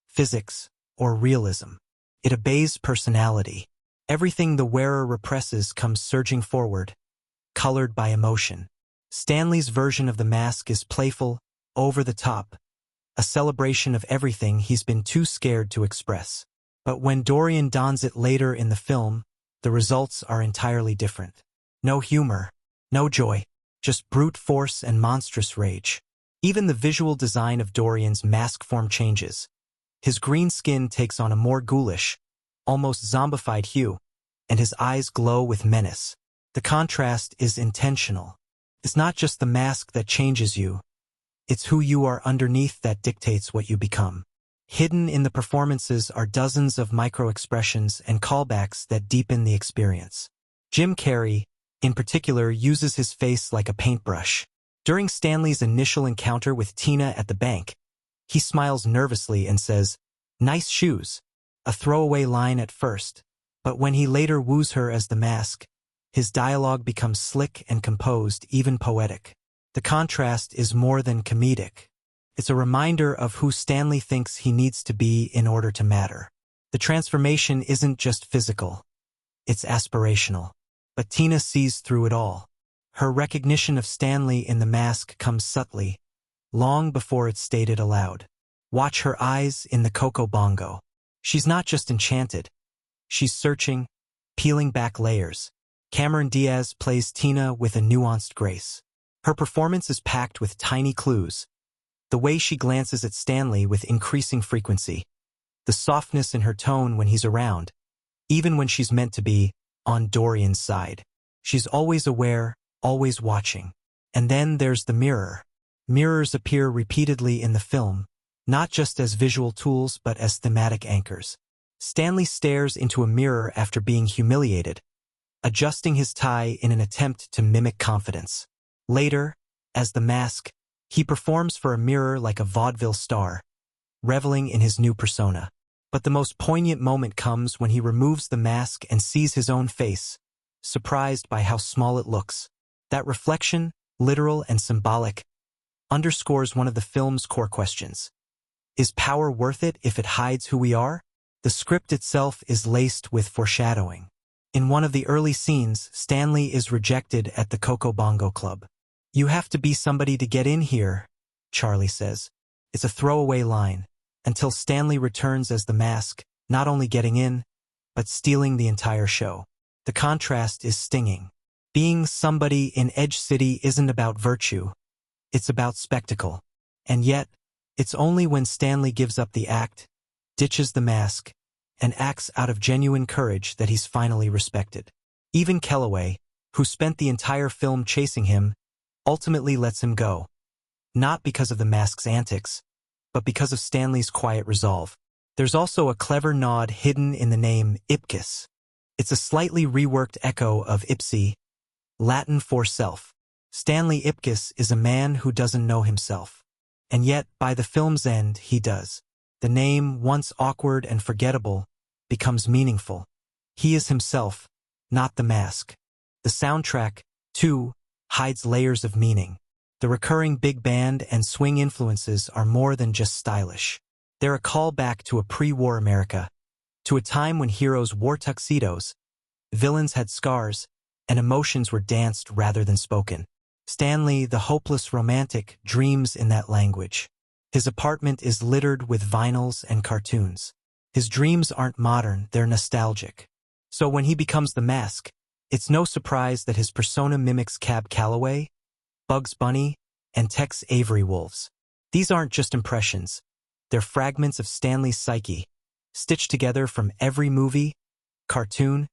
A: physics, or realism. It obeys personality. Everything the wearer represses comes surging forward, colored by emotion. Stanley's version of the mask is playful, over the top, a celebration of everything he's been too scared to express. But when Dorian dons it later in the film, the results are entirely different. No humor, no joy, just brute force and monstrous rage. Even the visual design of Dorian's mask form changes. His green skin takes on a more ghoulish, almost zombified hue, and his eyes glow with menace. The contrast is intentional. It's not just the mask that changes you. It's who you are underneath that dictates what you become. Hidden in the performances are dozens of micro-expressions and callbacks that deepen the experience. Jim Carrey, in particular, uses his face like a paintbrush. During Stanley's initial encounter with Tina at the bank, he smiles nervously and says, "Nice shoes," a throwaway line at first, but when he later woos her as the mask, his dialogue becomes slick and composed, even poetic. The contrast is more than comedic. It's a reminder of who Stanley thinks he needs to be in order to matter. The transformation isn't just physical. It's aspirational. But Tina sees through it all. Her recognition of Stanley in the mask comes subtly, long before it's stated aloud. Watch her eyes in the Coco Bongo. She's not just enchanted. She's searching, peeling back layers. Cameron Diaz plays Tina with a nuanced grace. Her performance is packed with tiny clues. The way she glances at Stanley with increasing frequency. The softness in her tone when he's around, even when she's meant to be on Dorian's side. She's always aware, always watching. And then there's the mirror. Mirrors appear repeatedly in the film, not just as visual tools but as thematic anchors. Stanley stares into a mirror after being humiliated, adjusting his tie in an attempt to mimic confidence. Later, as the mask, he performs for a mirror like a vaudeville star, reveling in his new persona. But the most poignant moment comes when he removes the mask and sees his own face, surprised by how small it looks. That reflection, literal and symbolic, underscores one of the film's core questions. Is power worth it if it hides who we are? The script itself is laced with foreshadowing. In one of the early scenes, Stanley is rejected at the Coco Bongo Club. "You have to be somebody to get in here," Charlie says. It's a throwaway line, until Stanley returns as the mask, not only getting in, but stealing the entire show. The contrast is stinging. Being somebody in Edge City isn't about virtue. It's about spectacle. And yet, it's only when Stanley gives up the act, ditches the mask, and acts out of genuine courage that he's finally respected. Even Kellaway, who spent the entire film chasing him, ultimately lets him go. Not because of the mask's antics, but because of Stanley's quiet resolve. There's also a clever nod hidden in the name Ipkiss. It's a slightly reworked echo of Ipsi, Latin for self. Stanley Ipkiss is a man who doesn't know himself. And yet, by the film's end, he does. The name, once awkward and forgettable, becomes meaningful. He is himself, not the mask. The soundtrack, too, hides layers of meaning. The recurring big band and swing influences are more than just stylish. They're a callback to a pre-war America, to a time when heroes wore tuxedos, villains had scars, and emotions were danced rather than spoken. Stanley, the hopeless romantic, dreams in that language. His apartment is littered with vinyls and cartoons. His dreams aren't modern, they're nostalgic. So when he becomes the mask, it's no surprise that his persona mimics Cab Calloway, Bugs Bunny, and Tex Avery Wolves. These aren't just impressions. They're fragments of Stanley's psyche, stitched together from every movie, cartoon,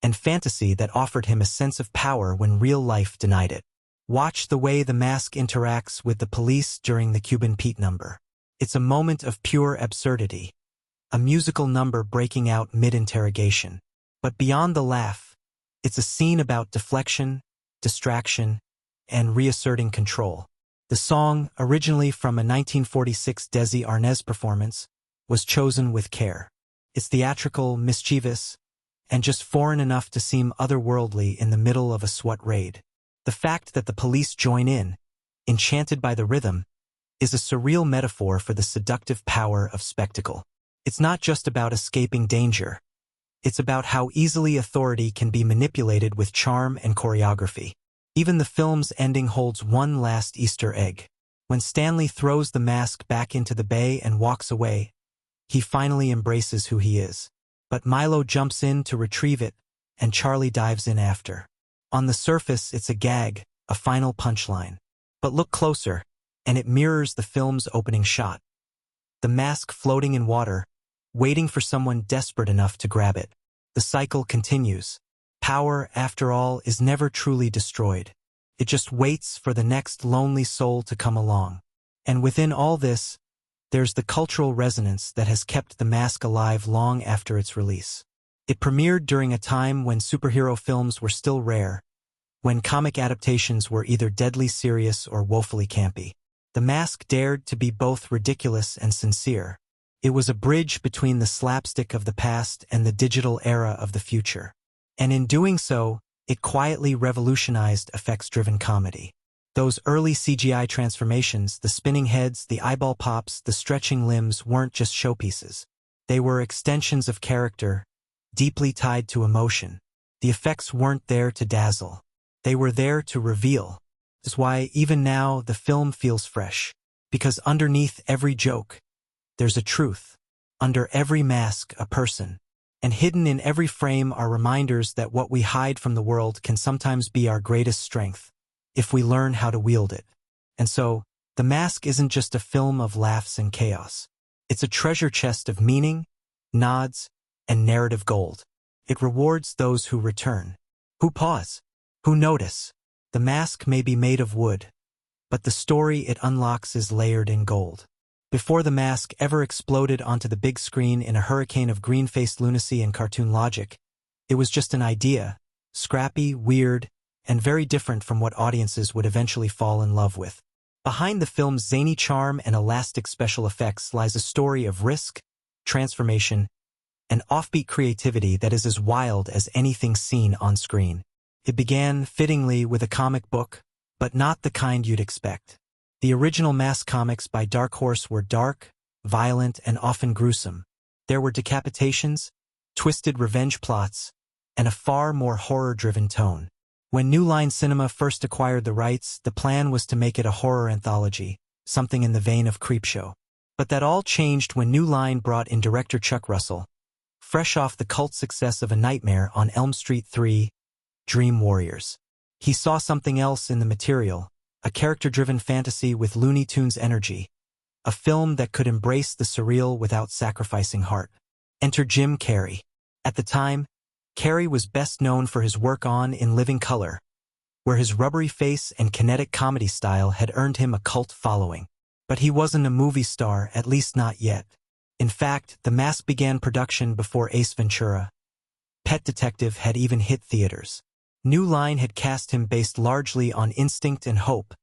A: and fantasy that offered him a sense of power when real life denied it. Watch the way the mask interacts with the police during the Cuban Pete number. It's a moment of pure absurdity, a musical number breaking out mid-interrogation. But beyond the laugh, it's a scene about deflection, distraction, and reasserting control. The song, originally from a 1946 Desi Arnaz performance, was chosen with care. It's theatrical, mischievous, and just foreign enough to seem otherworldly in the middle of a SWAT raid. The fact that the police join in, enchanted by the rhythm, is a surreal metaphor for the seductive power of spectacle. It's not just about escaping danger. It's about how easily authority can be manipulated with charm and choreography. Even the film's ending holds one last Easter egg. When Stanley throws the mask back into the bay and walks away, he finally embraces who he is. But Milo jumps in to retrieve it, and Charlie dives in after. On the surface, it's a gag, a final punchline. But look closer, and it mirrors the film's opening shot. The mask floating in water, waiting for someone desperate enough to grab it. The cycle continues. Power, after all, is never truly destroyed. It just waits for the next lonely soul to come along. And within all this, there's the cultural resonance that has kept the mask alive long after its release. It premiered during a time when superhero films were still rare, when comic adaptations were either deadly serious or woefully campy. The mask dared to be both ridiculous and sincere. It was a bridge between the slapstick of the past and the digital era of the future. And in doing so, it quietly revolutionized effects-driven comedy. Those early CGI transformations, the spinning heads, the eyeball pops, the stretching limbs weren't just showpieces. They were extensions of character, deeply tied to emotion. The effects weren't there to dazzle. They were there to reveal. That's why even now the film feels fresh. Because underneath every joke, there's a truth. Under every mask, a person. And hidden in every frame are reminders that what we hide from the world can sometimes be our greatest strength, if we learn how to wield it. And so, The Mask isn't just a film of laughs and chaos. It's a treasure chest of meaning, nods, and narrative gold. It rewards those who return, who pause, who notice. The mask may be made of wood, but the story it unlocks is layered in gold. Before The Mask ever exploded onto the big screen in a hurricane of green-faced lunacy and cartoon logic, it was just an idea, scrappy, weird, and very different from what audiences would eventually fall in love with. Behind the film's zany charm and elastic special effects lies a story of risk, transformation, and offbeat creativity that is as wild as anything seen on screen. It began, fittingly, with a comic book, but not the kind you'd expect. The original Mask comics by Dark Horse were dark, violent, and often gruesome. There were decapitations, twisted revenge plots, and a far more horror-driven tone. When New Line Cinema first acquired the rights, the plan was to make it a horror anthology, something in the vein of Creepshow. But that all changed when New Line brought in director Chuck Russell, fresh off the cult success of A Nightmare on Elm Street 3, Dream Warriors. He saw something else in the material, a character-driven fantasy with Looney Tunes energy, a film that could embrace the surreal without sacrificing heart. Enter Jim Carrey. At the time, Carrey was best known for his work on In Living Color, where his rubbery face and kinetic comedy style had earned him a cult following. But he wasn't a movie star, at least not yet. In fact, The Mask began production before Ace Ventura, Pet Detective had even hit theaters. New Line had cast him based largely on instinct and hope,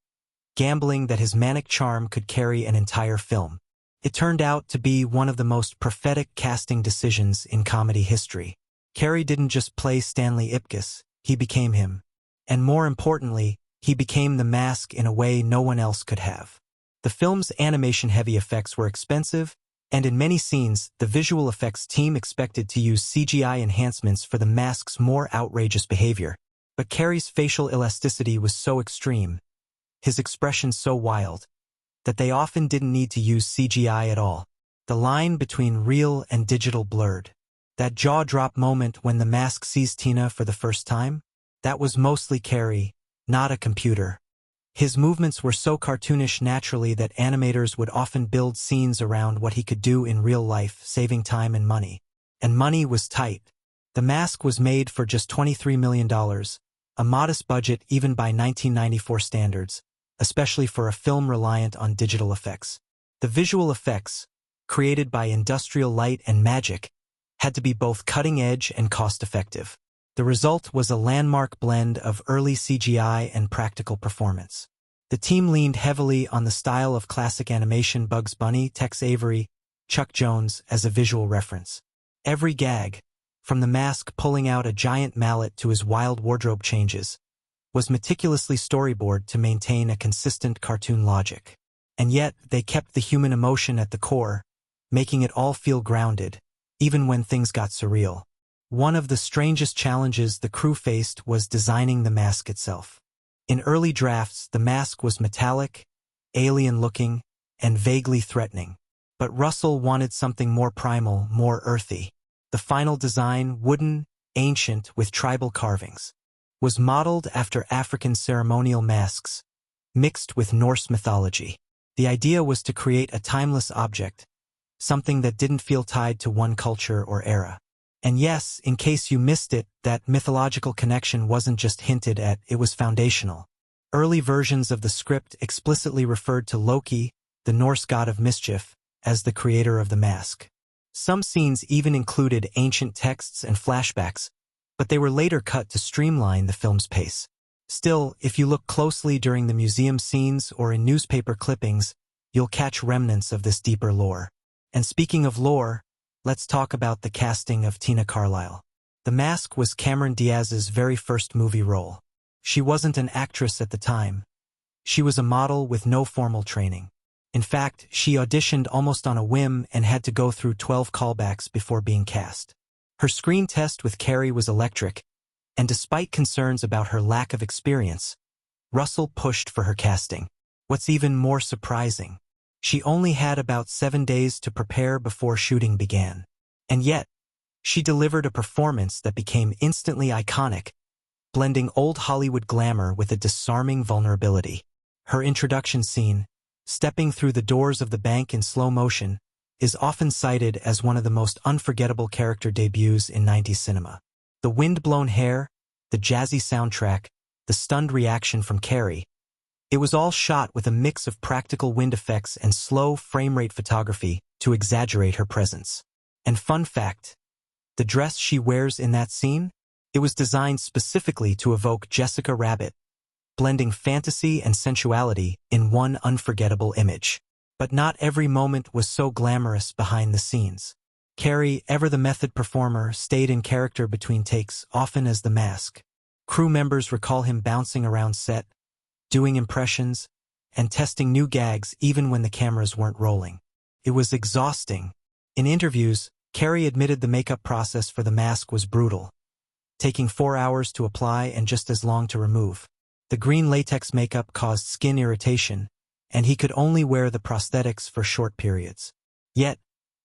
A: gambling that his manic charm could carry an entire film. It turned out to be one of the most prophetic casting decisions in comedy history. Carrey didn't just play Stanley Ipkiss, he became him. And more importantly, he became The Mask in a way no one else could have. The film's animation-heavy effects were expensive, and in many scenes, the visual effects team expected to use CGI enhancements for The Mask's more outrageous behavior. But Carrey's facial elasticity was so extreme, his expression so wild, that they often didn't need to use CGI at all. The line between real and digital blurred. That jaw-drop moment when The Mask sees Tina for the first time? That was mostly Carrey, not a computer. His movements were so cartoonish naturally that animators would often build scenes around what he could do in real life, saving time and money. And money was tight. The Mask was made for just $23 million, a modest budget even by 1994 standards, especially for a film reliant on digital effects. The visual effects, created by industrial light and magic, had to be both cutting-edge and cost-effective. The result was a landmark blend of early CGI and practical performance. The team leaned heavily on the style of classic animation Bugs Bunny, Tex Avery, Chuck Jones as a visual reference. Every gag, from The Mask pulling out a giant mallet to his wild wardrobe changes, was meticulously storyboarded to maintain a consistent cartoon logic. And yet, they kept the human emotion at the core, making it all feel grounded, even when things got surreal. One of the strangest challenges the crew faced was designing the mask itself. In early drafts, the mask was metallic, alien-looking, and vaguely threatening. But Russell wanted something more primal, more earthy. The final design, wooden, ancient, with tribal carvings, was modeled after African ceremonial masks, mixed with Norse mythology. The idea was to create a timeless object, something that didn't feel tied to one culture or era. And yes, in case you missed it, that mythological connection wasn't just hinted at, it was foundational. Early versions of the script explicitly referred to Loki, the Norse god of mischief, as the creator of the mask. Some scenes even included ancient texts and flashbacks, but they were later cut to streamline the film's pace. Still, if you look closely during the museum scenes or in newspaper clippings, you'll catch remnants of this deeper lore. And speaking of lore, let's talk about the casting of Tina Carlisle. The Mask was Cameron Diaz's very first movie role. She wasn't an actress at the time, She was a model with no formal training. In fact, she auditioned almost on a whim and had to go through 12 callbacks before being cast. Her screen test with Carrey was electric, and despite concerns about her lack of experience, Russell pushed for her casting. What's even more surprising, she only had about 7 days to prepare before shooting began. And yet, she delivered a performance that became instantly iconic, blending old Hollywood glamour with a disarming vulnerability. Her introduction scene, stepping through the doors of the bank in slow motion, is often cited as one of the most unforgettable character debuts in 90s cinema. The wind-blown hair, the jazzy soundtrack, the stunned reaction from Carrey. It was all shot with a mix of practical wind effects and slow frame-rate photography to exaggerate her presence. And fun fact, the dress she wears in that scene? It was designed specifically to evoke Jessica Rabbit, blending fantasy and sensuality in one unforgettable image. But not every moment was so glamorous behind the scenes. Carrey, ever the method performer, stayed in character between takes, often as the mask. Crew members recall him bouncing around set, doing impressions, and testing new gags even when the cameras weren't rolling. It was exhausting. In interviews, Carrey admitted the makeup process for the mask was brutal, taking 4 hours to apply and just as long to remove. The green latex makeup caused skin irritation, and he could only wear the prosthetics for short periods. Yet,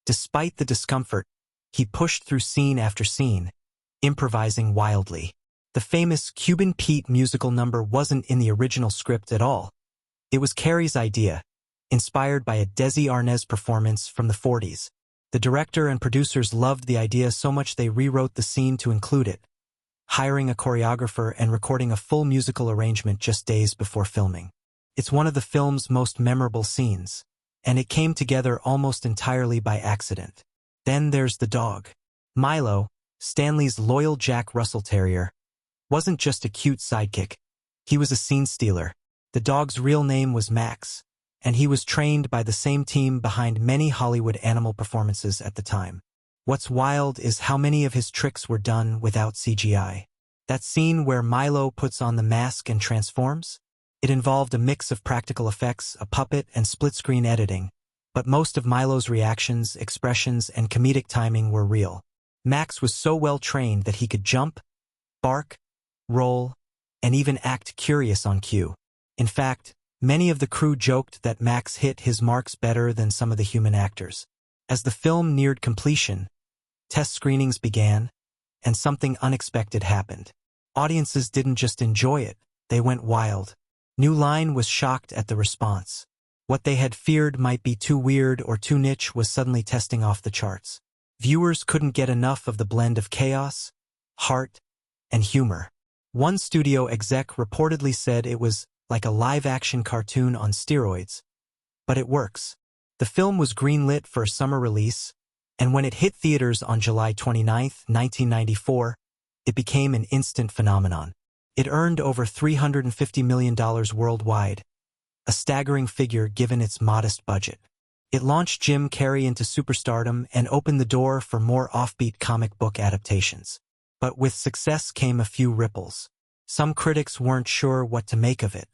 A: despite the discomfort, he pushed through scene after scene, improvising wildly. The famous Cuban Pete musical number wasn't in the original script at all. It was Carrey's idea, inspired by a Desi Arnaz performance from the 40s. The director and producers loved the idea so much they rewrote the scene to include it, hiring a choreographer and recording a full musical arrangement just days before filming. It's one of the film's most memorable scenes, and it came together almost entirely by accident. Then there's the dog. Milo, Stanley's loyal Jack Russell Terrier, wasn't just a cute sidekick. He was a scene stealer. The dog's real name was Max, and he was trained by the same team behind many Hollywood animal performances at the time. What's wild is how many of his tricks were done without CGI. That scene where Milo puts on the mask and transforms? It involved a mix of practical effects, a puppet, and split-screen editing, but most of Milo's reactions, expressions, and comedic timing were real. Max was so well trained that he could jump, bark, roll, and even act curious on cue. In fact, many of the crew joked that Max hit his marks better than some of the human actors. As the film neared completion, test screenings began, and something unexpected happened. Audiences didn't just enjoy it, they went wild. New Line was shocked at the response. What they had feared might be too weird or too niche was suddenly testing off the charts. Viewers couldn't get enough of the blend of chaos, heart, and humor. One studio exec reportedly said it was like a live-action cartoon on steroids. But it works. The film was greenlit for a summer release, and when it hit theaters on July 29, 1994, it became an instant phenomenon. It earned over $350 million worldwide, a staggering figure given its modest budget. It launched Jim Carrey into superstardom and opened the door for more offbeat comic book adaptations. But with success came a few ripples. Some critics weren't sure what to make of it.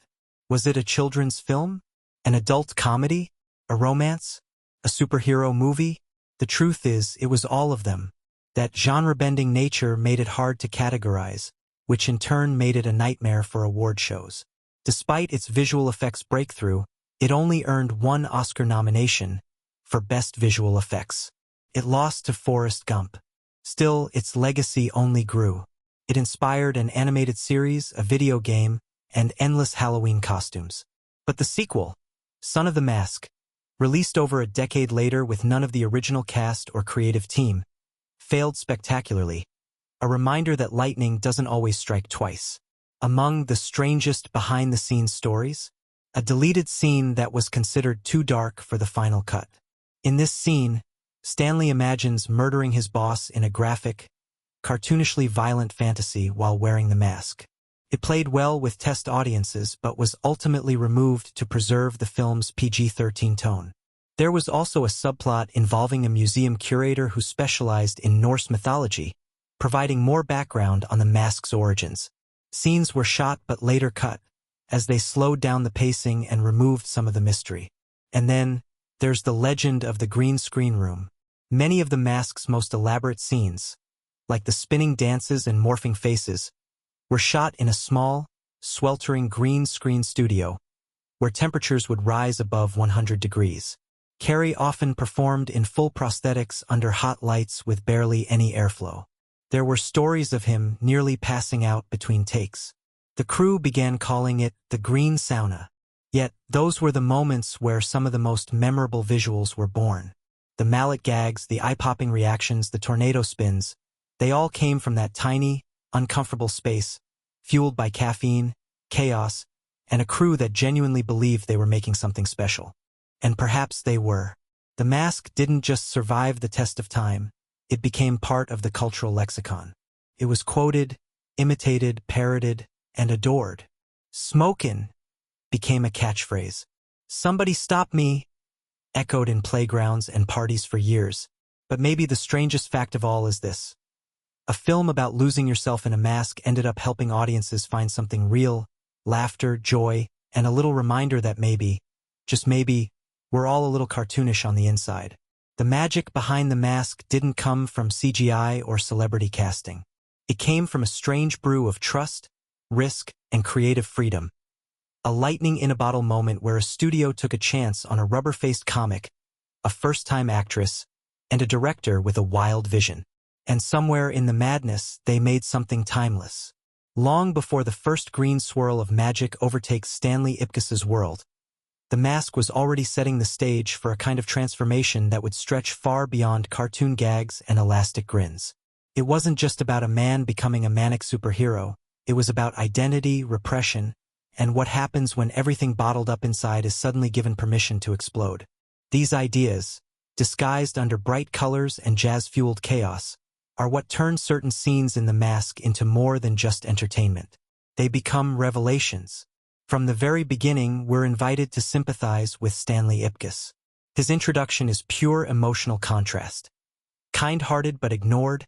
A: Was it a children's film? An adult comedy? A romance? A superhero movie? The truth is, it was all of them. That genre-bending nature made it hard to categorize, which in turn made it a nightmare for award shows. Despite its visual effects breakthrough, it only earned one Oscar nomination for Best Visual Effects. It lost to Forrest Gump. Still, its legacy only grew. It inspired an animated series, a video game, and endless Halloween costumes. But the sequel, Son of the Mask, released over a decade later with none of the original cast or creative team, failed spectacularly, a reminder that lightning doesn't always strike twice. Among the strangest behind-the-scenes stories, a deleted scene that was considered too dark for the final cut. In this scene, Stanley imagines murdering his boss in a graphic, cartoonishly violent fantasy while wearing the mask. It played well with test audiences but was ultimately removed to preserve the film's PG-13 tone. There was also a subplot involving a museum curator who specialized in Norse mythology, providing more background on the mask's origins. Scenes were shot but later cut, as they slowed down the pacing and removed some of the mystery. And then, there's the legend of the green screen room. Many of the mask's most elaborate scenes, like the spinning dances and morphing faces, were shot in a small, sweltering green screen studio, where temperatures would rise above 100 degrees. Carrey often performed in full prosthetics under hot lights with barely any airflow. There were stories of him nearly passing out between takes. The crew began calling it the green sauna. Yet, those were the moments where some of the most memorable visuals were born. The mallet gags, the eye-popping reactions, the tornado spins, they all came from that tiny, uncomfortable space, fueled by caffeine, chaos, and a crew that genuinely believed they were making something special. And perhaps they were. The mask didn't just survive the test of time, it became part of the cultural lexicon. It was quoted, imitated, parroted, and adored. "Smokin'" became a catchphrase. "Somebody stop me" echoed in playgrounds and parties for years. But maybe the strangest fact of all is this. A film about losing yourself in a mask ended up helping audiences find something real, laughter, joy, and a little reminder that maybe, just maybe, we're all a little cartoonish on the inside. The magic behind the mask didn't come from CGI or celebrity casting. It came from a strange brew of trust, risk, and creative freedom. A lightning-in-a-bottle moment where a studio took a chance on a rubber-faced comic, a first-time actress, and a director with a wild vision. And somewhere in the madness, they made something timeless. Long before the first green swirl of magic overtakes Stanley Ipkiss's world, the mask was already setting the stage for a kind of transformation that would stretch far beyond cartoon gags and elastic grins. It wasn't just about a man becoming a manic superhero, it was about identity, repression, and what happens when everything bottled up inside is suddenly given permission to explode. These ideas, disguised under bright colors and jazz-fueled chaos, are what turn certain scenes in The Mask into more than just entertainment. They become revelations. From the very beginning, we're invited to sympathize with Stanley Ipkiss. His introduction is pure emotional contrast. Kind-hearted but ignored,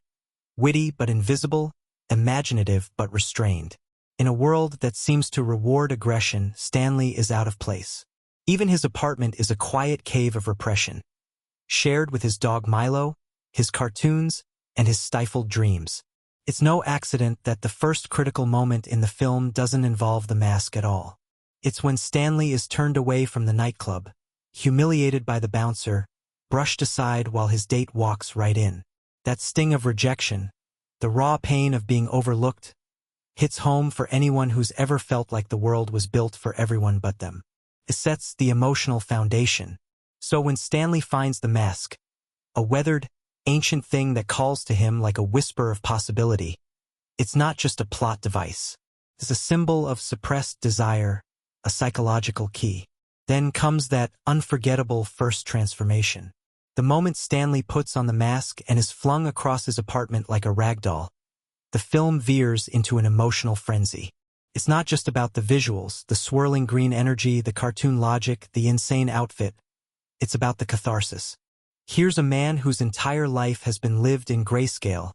A: witty but invisible, imaginative but restrained. In a world that seems to reward aggression, Stanley is out of place. Even his apartment is a quiet cave of repression, shared with his dog Milo, his cartoons, and his stifled dreams. It's no accident that the first critical moment in the film doesn't involve the mask at all. It's when Stanley is turned away from the nightclub, humiliated by the bouncer, brushed aside while his date walks right in. That sting of rejection, the raw pain of being overlooked, hits home for anyone who's ever felt like the world was built for everyone but them. It sets the emotional foundation. So when Stanley finds the mask, a weathered, ancient thing that calls to him like a whisper of possibility, it's not just a plot device. It's a symbol of suppressed desire, a psychological key. Then comes that unforgettable first transformation. The moment Stanley puts on the mask and is flung across his apartment like a rag doll, the film veers into an emotional frenzy. It's not just about the visuals, the swirling green energy, the cartoon logic, the insane outfit. It's about the catharsis. Here's a man whose entire life has been lived in grayscale,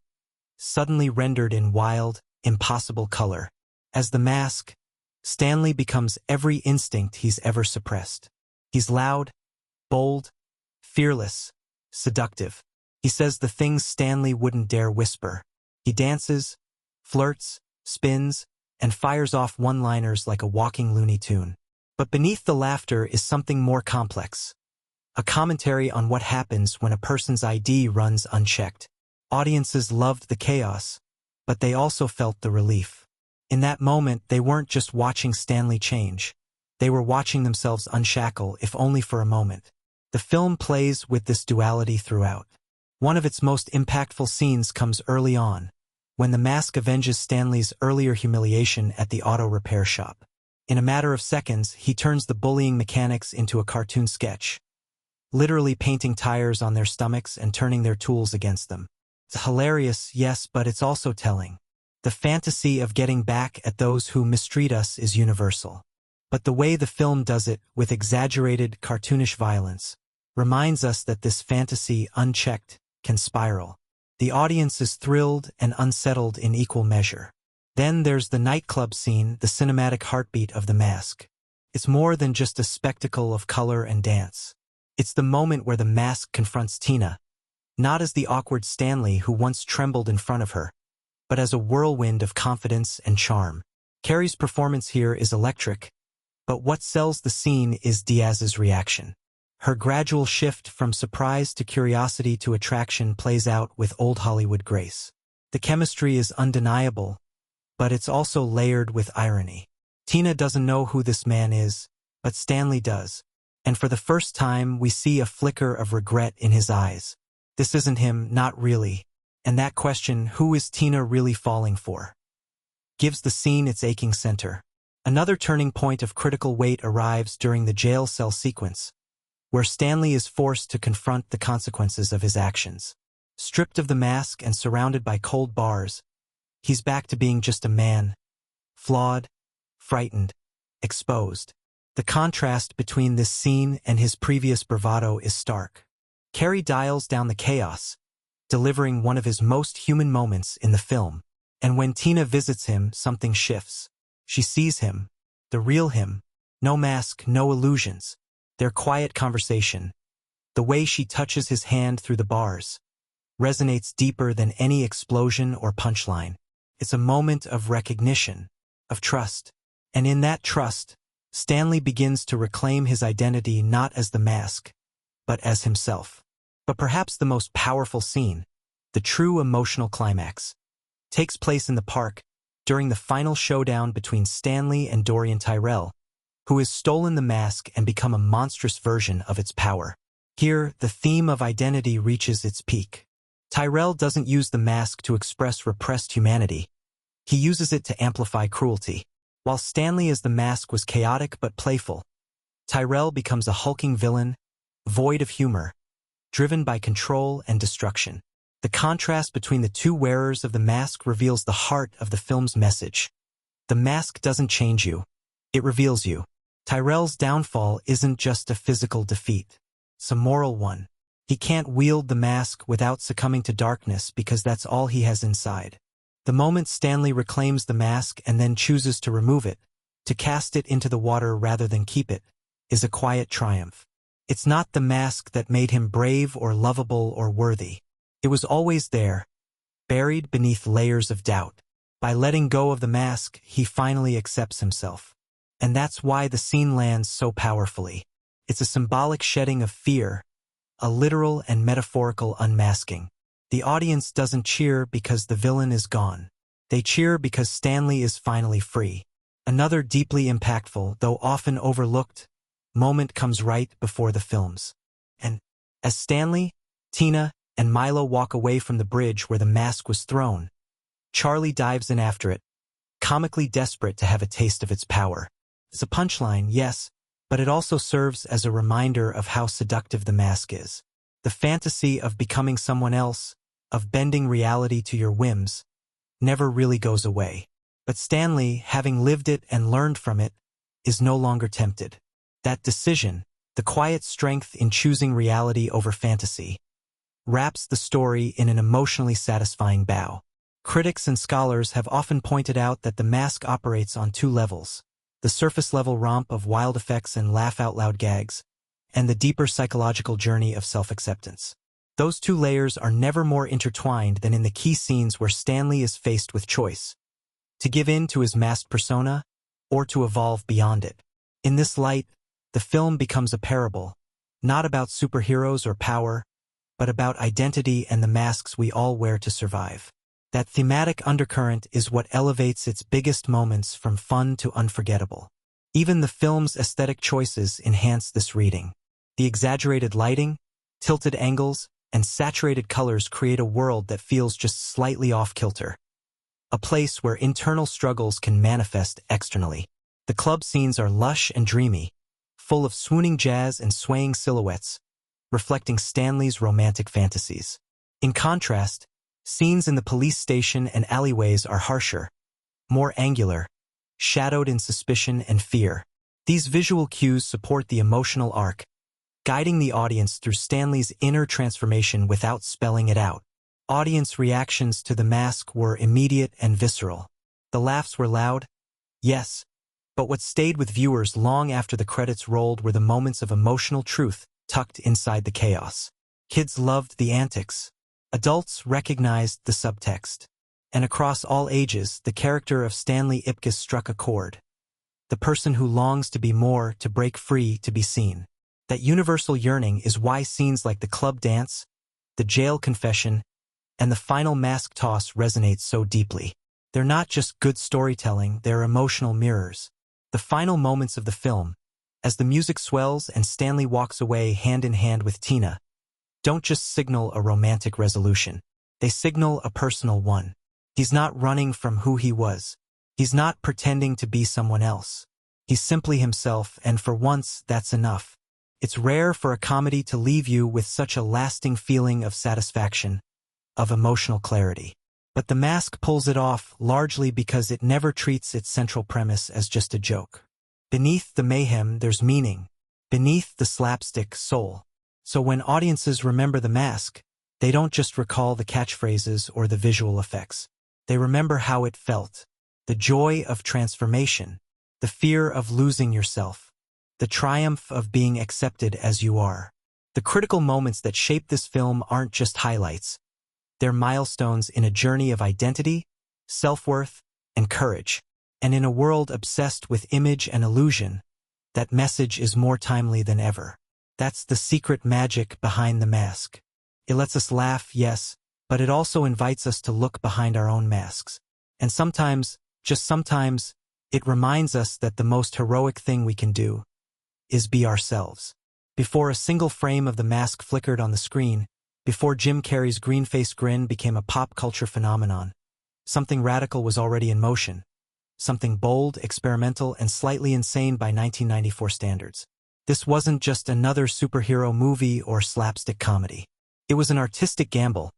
A: suddenly rendered in wild, impossible color. As the mask, Stanley becomes every instinct he's ever suppressed. He's loud, bold, fearless, seductive. He says the things Stanley wouldn't dare whisper. He dances, flirts, spins, and fires off one-liners like a walking Looney Tune. But beneath the laughter is something more complex. A commentary on what happens when a person's ID runs unchecked. Audiences loved the chaos, but they also felt the relief. In that moment, they weren't just watching Stanley change. They were watching themselves unshackle, if only for a moment. The film plays with this duality throughout. One of its most impactful scenes comes early on, when the mask avenges Stanley's earlier humiliation at the auto repair shop. In a matter of seconds, he turns the bullying mechanics into a cartoon sketch, literally painting tires on their stomachs and turning their tools against them. It's hilarious, yes, but it's also telling. The fantasy of getting back at those who mistreat us is universal. But the way the film does it, with exaggerated, cartoonish violence, reminds us that this fantasy, unchecked, can spiral. The audience is thrilled and unsettled in equal measure. Then there's the nightclub scene, the cinematic heartbeat of The Mask. It's more than just a spectacle of color and dance. It's the moment where the mask confronts Tina, not as the awkward Stanley who once trembled in front of her, but as a whirlwind of confidence and charm. Carrey's performance here is electric, but what sells the scene is Diaz's reaction. Her gradual shift from surprise to curiosity to attraction plays out with old Hollywood grace. The chemistry is undeniable, but it's also layered with irony. Tina doesn't know who this man is, but Stanley does, and for the first time we see a flicker of regret in his eyes. This isn't him, not really, and that question, who is Tina really falling for, gives the scene its aching center. Another turning point of critical weight arrives during the jail cell sequence, where Stanley is forced to confront the consequences of his actions. Stripped of the mask and surrounded by cold bars, he's back to being just a man, flawed, frightened, exposed. The contrast between this scene and his previous bravado is stark. Carrey dials down the chaos, delivering one of his most human moments in the film. And when Tina visits him, something shifts. She sees him, the real him, no mask, no illusions. Their quiet conversation, the way she touches his hand through the bars, resonates deeper than any explosion or punchline. It's a moment of recognition, of trust. And in that trust, Stanley begins to reclaim his identity not as the mask, but as himself. But perhaps the most powerful scene, the true emotional climax, takes place in the park during the final showdown between Stanley and Dorian Tyrell, who has stolen the mask and become a monstrous version of its power. Here, the theme of identity reaches its peak. Tyrell doesn't use the mask to express repressed humanity. He uses it to amplify cruelty. While Stanley as the mask was chaotic but playful, Tyrell becomes a hulking villain, void of humor, driven by control and destruction. The contrast between the two wearers of the mask reveals the heart of the film's message. The mask doesn't change you, it reveals you. Tyrell's downfall isn't just a physical defeat, it's a moral one. He can't wield the mask without succumbing to darkness because that's all he has inside. The moment Stanley reclaims the mask and then chooses to remove it, to cast it into the water rather than keep it, is a quiet triumph. It's not the mask that made him brave or lovable or worthy. It was always there, buried beneath layers of doubt. By letting go of the mask, he finally accepts himself. And that's why the scene lands so powerfully. It's a symbolic shedding of fear, a literal and metaphorical unmasking. The audience doesn't cheer because the villain is gone. They cheer because Stanley is finally free. Another deeply impactful, though often overlooked, moment comes right before the films. And as Stanley, Tina, and Milo walk away from the bridge where the mask was thrown, Charlie dives in after it, comically desperate to have a taste of its power. It's a punchline, yes, but it also serves as a reminder of how seductive the mask is. The fantasy of becoming someone else, of bending reality to your whims, never really goes away. But Stanley, having lived it and learned from it, is no longer tempted. That decision, the quiet strength in choosing reality over fantasy, wraps the story in an emotionally satisfying bow. Critics and scholars have often pointed out that the mask operates on two levels: the surface-level romp of wild effects and laugh-out-loud gags, and the deeper psychological journey of self-acceptance. Those two layers are never more intertwined than in the key scenes where Stanley is faced with choice: to give in to his masked persona, or to evolve beyond it. In this light, the film becomes a parable, not about superheroes or power, but about identity and the masks we all wear to survive. That thematic undercurrent is what elevates its biggest moments from fun to unforgettable. Even the film's aesthetic choices enhance this reading. The exaggerated lighting, tilted angles, and saturated colors create a world that feels just slightly off-kilter. A place where internal struggles can manifest externally. The club scenes are lush and dreamy, full of swooning jazz and swaying silhouettes, reflecting Stanley's romantic fantasies. In contrast, scenes in the police station and alleyways are harsher, more angular, shadowed in suspicion and fear. These visual cues support the emotional arc, guiding the audience through Stanley's inner transformation without spelling it out. Audience reactions to The Mask were immediate and visceral. The laughs were loud, yes, but what stayed with viewers long after the credits rolled were the moments of emotional truth tucked inside the chaos. Kids loved the antics. Adults recognized the subtext. And across all ages, the character of Stanley Ipkiss struck a chord. The person who longs to be more, to break free, to be seen. That universal yearning is why scenes like the club dance, the jail confession, and the final mask toss resonate so deeply. They're not just good storytelling, they're emotional mirrors. The final moments of the film, as the music swells and Stanley walks away hand in hand with Tina, don't just signal a romantic resolution. They signal a personal one. He's not running from who he was. He's not pretending to be someone else. He's simply himself, and for once, that's enough. It's rare for a comedy to leave you with such a lasting feeling of satisfaction, of emotional clarity. But The Mask pulls it off largely because it never treats its central premise as just a joke. Beneath the mayhem, there's meaning. Beneath the slapstick, soul. So when audiences remember The Mask, they don't just recall the catchphrases or the visual effects. They remember how it felt. The joy of transformation. The fear of losing yourself. The triumph of being accepted as you are. The critical moments that shape this film aren't just highlights. They're milestones in a journey of identity, self-worth, and courage. And in a world obsessed with image and illusion, that message is more timely than ever. That's the secret magic behind The Mask. It lets us laugh, yes, but it also invites us to look behind our own masks. And sometimes, just sometimes, it reminds us that the most heroic thing we can do is be ourselves. Before a single frame of The Mask flickered on the screen, before Jim Carrey's green-faced grin became a pop culture phenomenon, something radical was already in motion. Something bold, experimental, and slightly insane by 1994 standards. This wasn't just another superhero movie or slapstick comedy. It was an artistic gamble,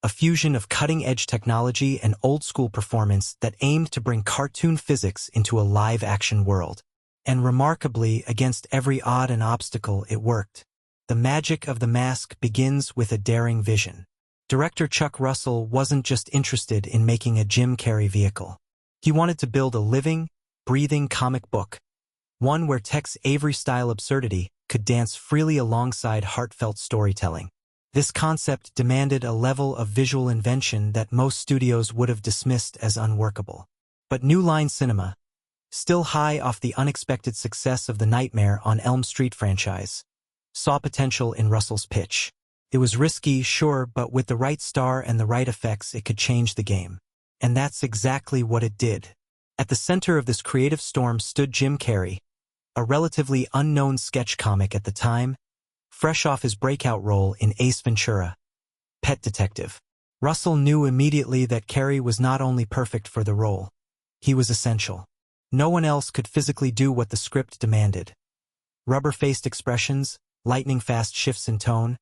A: a fusion of cutting-edge technology and old-school performance that aimed to bring cartoon physics into a live-action world. And remarkably, against every odd and obstacle, it worked. The magic of The Mask begins with a daring vision. Director Chuck Russell wasn't just interested in making a Jim Carrey vehicle. He wanted to build a living, breathing comic book, one where Tex Avery-style absurdity could dance freely alongside heartfelt storytelling. This concept demanded a level of visual invention that most studios would have dismissed as unworkable. But New Line Cinema, still high off the unexpected success of the Nightmare on Elm Street franchise, saw potential in Russell's pitch. It was risky, sure, but with the right star and the right effects, it could change the game. And that's exactly what it did. At the center of this creative storm stood Jim Carrey, a relatively unknown sketch comic at the time, fresh off his breakout role in Ace Ventura, Pet Detective. Russell knew immediately that Carrey was not only perfect for the role, he was essential. No one else could physically do what the script demanded. Rubber-faced expressions, lightning-fast shifts in tone,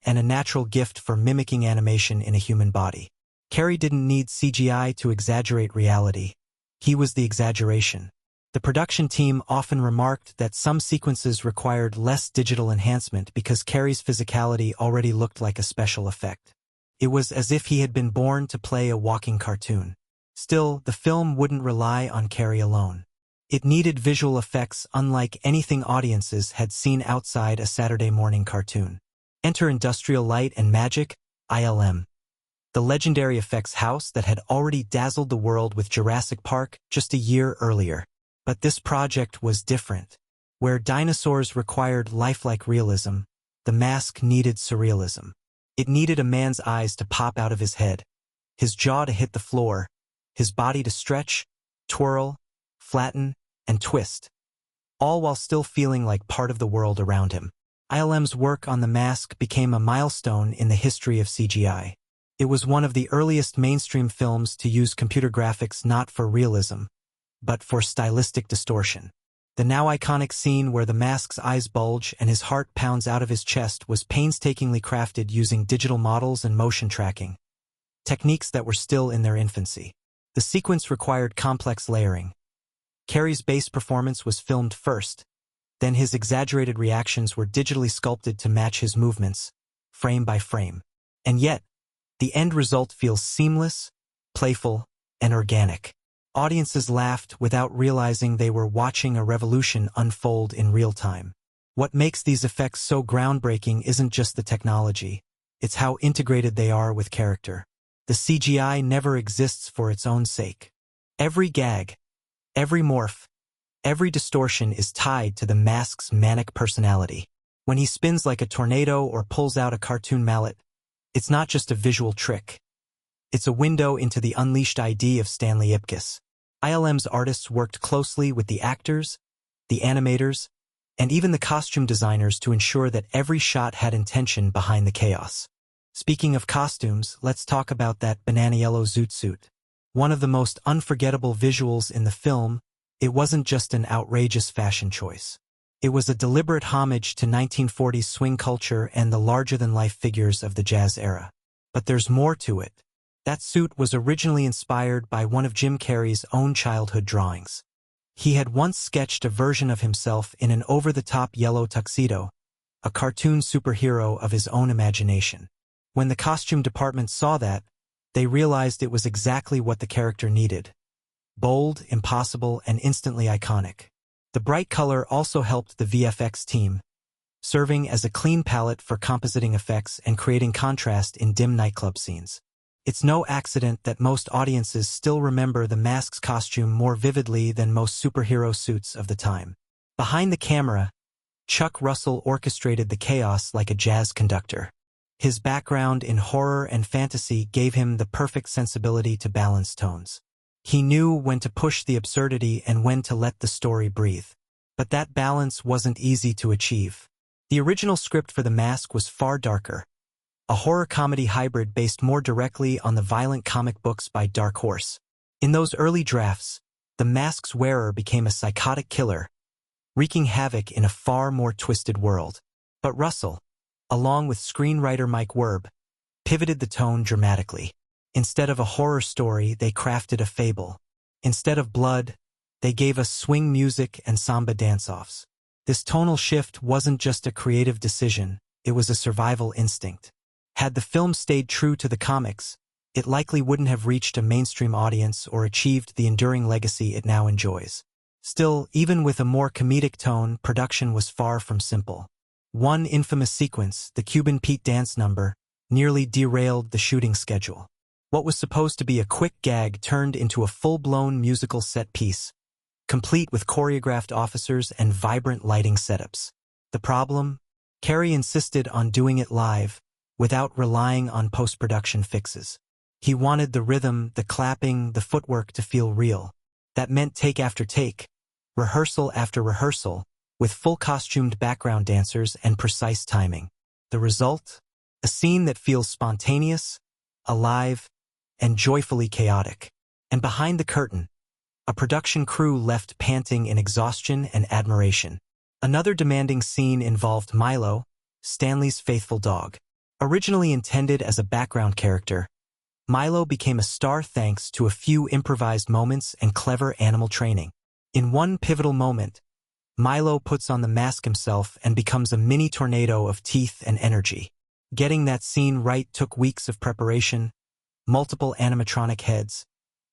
A: and a natural gift for mimicking animation in a human body. Carrey didn't need CGI to exaggerate reality. He was the exaggeration. The production team often remarked that some sequences required less digital enhancement because Carrey's physicality already looked like a special effect. It was as if he had been born to play a walking cartoon. Still, the film wouldn't rely on Carrey alone. It needed visual effects unlike anything audiences had seen outside a Saturday morning cartoon. Enter Industrial Light and Magic, ILM. The legendary effects house that had already dazzled the world with Jurassic Park just a year earlier. But this project was different. Where dinosaurs required lifelike realism, The Mask needed surrealism. It needed a man's eyes to pop out of his head, his jaw to hit the floor, his body to stretch, twirl, flatten, and twist, all while still feeling like part of the world around him. ILM's work on The Mask became a milestone in the history of CGI. It was one of the earliest mainstream films to use computer graphics not for realism, but for stylistic distortion. The now iconic scene where the Mask's eyes bulge and his heart pounds out of his chest was painstakingly crafted using digital models and motion tracking, techniques that were still in their infancy. The sequence required complex layering. Carrey's bass performance was filmed first, then his exaggerated reactions were digitally sculpted to match his movements, frame by frame. And yet, the end result feels seamless, playful, and organic. Audiences laughed without realizing they were watching a revolution unfold in real time. What makes these effects so groundbreaking isn't just the technology, it's how integrated they are with character. The CGI never exists for its own sake. Every gag, every morph, every distortion is tied to the mask's manic personality. When he spins like a tornado or pulls out a cartoon mallet, it's not just a visual trick. It's a window into the unleashed ID of Stanley Ipkiss. ILM's artists worked closely with the actors, the animators, and even the costume designers to ensure that every shot had intention behind the chaos. Speaking of costumes, let's talk about that banana yellow zoot suit. One of the most unforgettable visuals in the film, it wasn't just an outrageous fashion choice. It was a deliberate homage to 1940s swing culture and the larger-than-life figures of the jazz era. But there's more to it. That suit was originally inspired by one of Jim Carrey's own childhood drawings. He had once sketched a version of himself in an over-the-top yellow tuxedo, a cartoon superhero of his own imagination. When the costume department saw that, they realized it was exactly what the character needed. Bold, impossible, and instantly iconic. The bright color also helped the VFX team, serving as a clean palette for compositing effects and creating contrast in dim nightclub scenes. It's no accident that most audiences still remember the Mask's costume more vividly than most superhero suits of the time. Behind the camera, Chuck Russell orchestrated the chaos like a jazz conductor. His background in horror and fantasy gave him the perfect sensibility to balance tones. He knew when to push the absurdity and when to let the story breathe. But that balance wasn't easy to achieve. The original script for The Mask was far darker. A horror-comedy hybrid based more directly on the violent comic books by Dark Horse. In those early drafts, the Mask's wearer became a psychotic killer, wreaking havoc in a far more twisted world. But Russell, along with screenwriter Mike Werb, pivoted the tone dramatically. Instead of a horror story, they crafted a fable. Instead of blood, they gave us swing music and samba dance-offs. This tonal shift wasn't just a creative decision, it was a survival instinct. Had the film stayed true to the comics, it likely wouldn't have reached a mainstream audience or achieved the enduring legacy it now enjoys. Still, even with a more comedic tone, production was far from simple. One infamous sequence, the Cuban Pete dance number, nearly derailed the shooting schedule. What was supposed to be a quick gag turned into a full-blown musical set piece, complete with choreographed officers and vibrant lighting setups. The problem? Carrey insisted on doing it live, without relying on post-production fixes. He wanted the rhythm, the clapping, the footwork to feel real. That meant take after take, rehearsal after rehearsal, with full costumed background dancers and precise timing. The result? A scene that feels spontaneous, alive, and joyfully chaotic. And behind the curtain, a production crew left panting in exhaustion and admiration. Another demanding scene involved Milo, Stanley's faithful dog. Originally intended as a background character, Milo became a star thanks to a few improvised moments and clever animal training. In one pivotal moment, Milo puts on the mask himself and becomes a mini tornado of teeth and energy. Getting that scene right took weeks of preparation, multiple animatronic heads,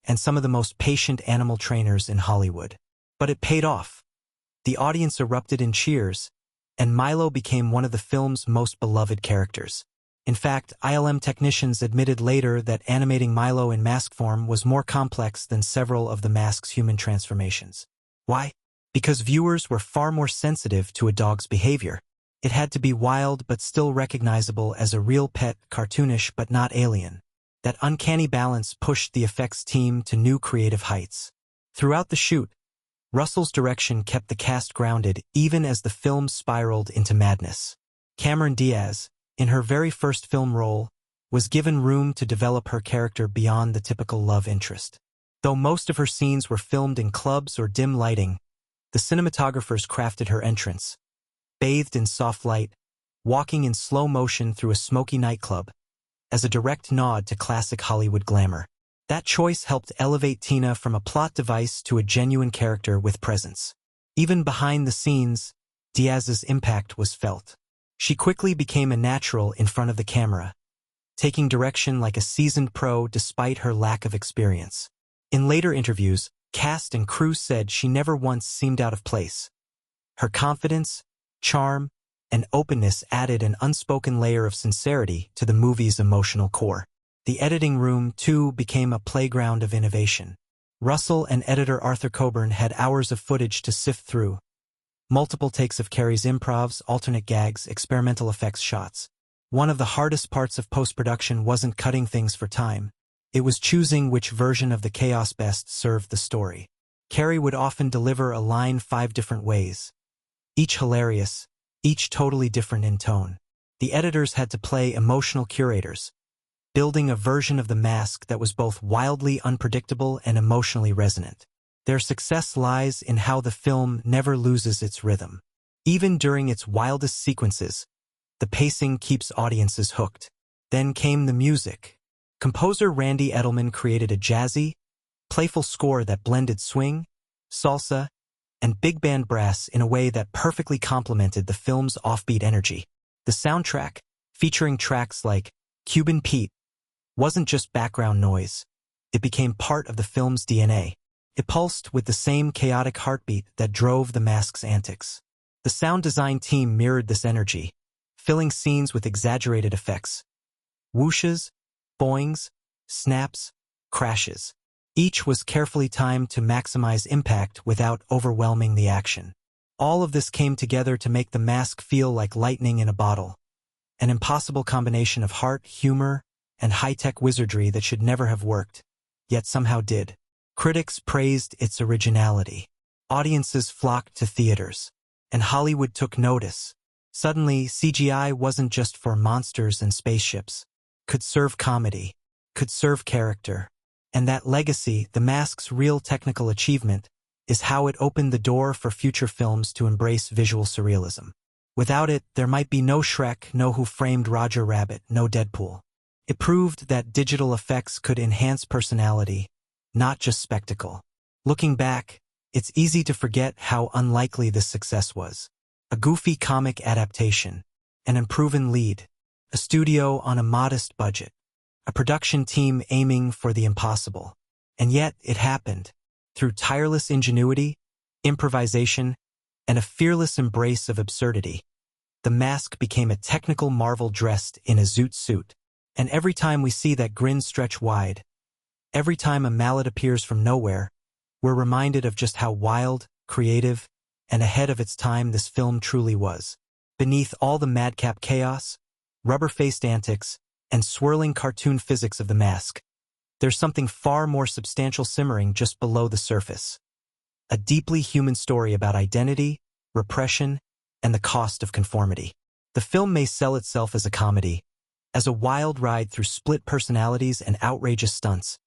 A: and some of the most patient animal trainers in Hollywood. But it paid off. The audience erupted in cheers, and Milo became one of the film's most beloved characters. In fact, ILM technicians admitted later that animating Milo in mask form was more complex than several of the mask's human transformations. Why? Because viewers were far more sensitive to a dog's behavior. It had to be wild but still recognizable as a real pet, cartoonish but not alien. That uncanny balance pushed the effects team to new creative heights. Throughout the shoot, Russell's direction kept the cast grounded even as the film spiraled into madness. Cameron Diaz, in her very first film role, was given room to develop her character beyond the typical love interest. Though most of her scenes were filmed in clubs or dim lighting, the cinematographers crafted her entrance. Bathed in soft light, walking in slow motion through a smoky nightclub, as a direct nod to classic Hollywood glamour. That choice helped elevate Tina from a plot device to a genuine character with presence. Even behind the scenes, Diaz's impact was felt. She quickly became a natural in front of the camera, taking direction like a seasoned pro despite her lack of experience. In later interviews, cast and crew said she never once seemed out of place. Her confidence, charm, and openness added an unspoken layer of sincerity to the movie's emotional core. The editing room, too, became a playground of innovation. Russell and editor Arthur Coburn had hours of footage to sift through. Multiple takes of Carrey's improvs, alternate gags, experimental effects shots. One of the hardest parts of post-production wasn't cutting things for time. It was choosing which version of the chaos best served the story. Carrey would often deliver a line 5 different ways. Each hilarious, each totally different in tone. The editors had to play emotional curators, building a version of the mask that was both wildly unpredictable and emotionally resonant. Their success lies in how the film never loses its rhythm. Even during its wildest sequences, the pacing keeps audiences hooked. Then came the music. Composer Randy Edelman created a jazzy, playful score that blended swing, salsa, and big band brass in a way that perfectly complemented the film's offbeat energy. The soundtrack, featuring tracks like Cuban Pete, wasn't just background noise. It became part of the film's DNA. It pulsed with the same chaotic heartbeat that drove the mask's antics. The sound design team mirrored this energy, filling scenes with exaggerated effects. Whooshes, boings, snaps, crashes. Each was carefully timed to maximize impact without overwhelming the action. All of this came together to make the mask feel like lightning in a bottle. An impossible combination of heart, humor, and high-tech wizardry that should never have worked, yet somehow did. Critics praised its originality. Audiences flocked to theaters, and Hollywood took notice. Suddenly, CGI wasn't just for monsters and spaceships. Could serve comedy, could serve character. And that legacy, the mask's real technical achievement, is how it opened the door for future films to embrace visual surrealism. Without it, there might be no Shrek, no Who Framed Roger Rabbit, no Deadpool. It proved that digital effects could enhance personality, not just spectacle. Looking back, it's easy to forget how unlikely this success was. A goofy comic adaptation, an unproven lead, a studio on a modest budget, a production team aiming for the impossible. And yet, it happened. Through tireless ingenuity, improvisation, and a fearless embrace of absurdity, the mask became a technical marvel dressed in a zoot suit. And every time we see that grin stretch wide, every time a mallet appears from nowhere, we're reminded of just how wild, creative, and ahead of its time this film truly was. Beneath all the madcap chaos, rubber-faced antics, and swirling cartoon physics of the mask, there's something far more substantial simmering just below the surface. A deeply human story about identity, repression, and the cost of conformity. The film may sell itself as a comedy, as a wild ride through split personalities and outrageous stunts.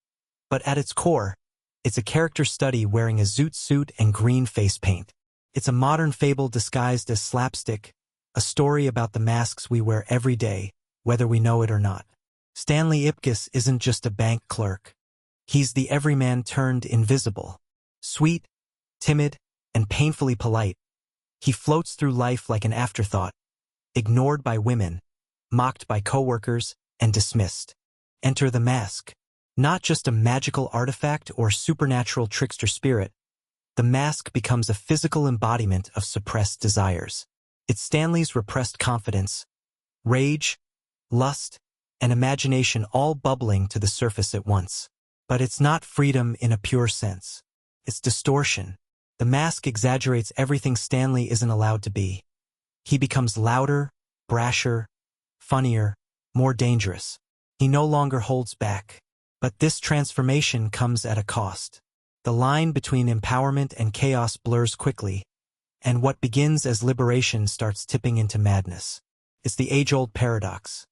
A: But at its core, it's a character study wearing a zoot suit and green face paint. It's a modern fable disguised as slapstick, a story about the masks we wear every day, whether we know it or not. Stanley Ipkiss isn't just a bank clerk. He's the everyman turned invisible. Sweet, timid, and painfully polite, he floats through life like an afterthought, ignored by women, mocked by coworkers, and dismissed. Enter the mask. Not just a magical artifact or supernatural trickster spirit, the mask becomes a physical embodiment of suppressed desires. It's Stanley's repressed confidence, rage, lust, and imagination all bubbling to the surface at once. But it's not freedom in a pure sense. It's distortion. The mask exaggerates everything Stanley isn't allowed to be. He becomes louder, brasher, funnier, more dangerous. He no longer holds back. But this transformation comes at a cost. The line between empowerment and chaos blurs quickly, and what begins as liberation starts tipping into madness. It's the age-old paradox.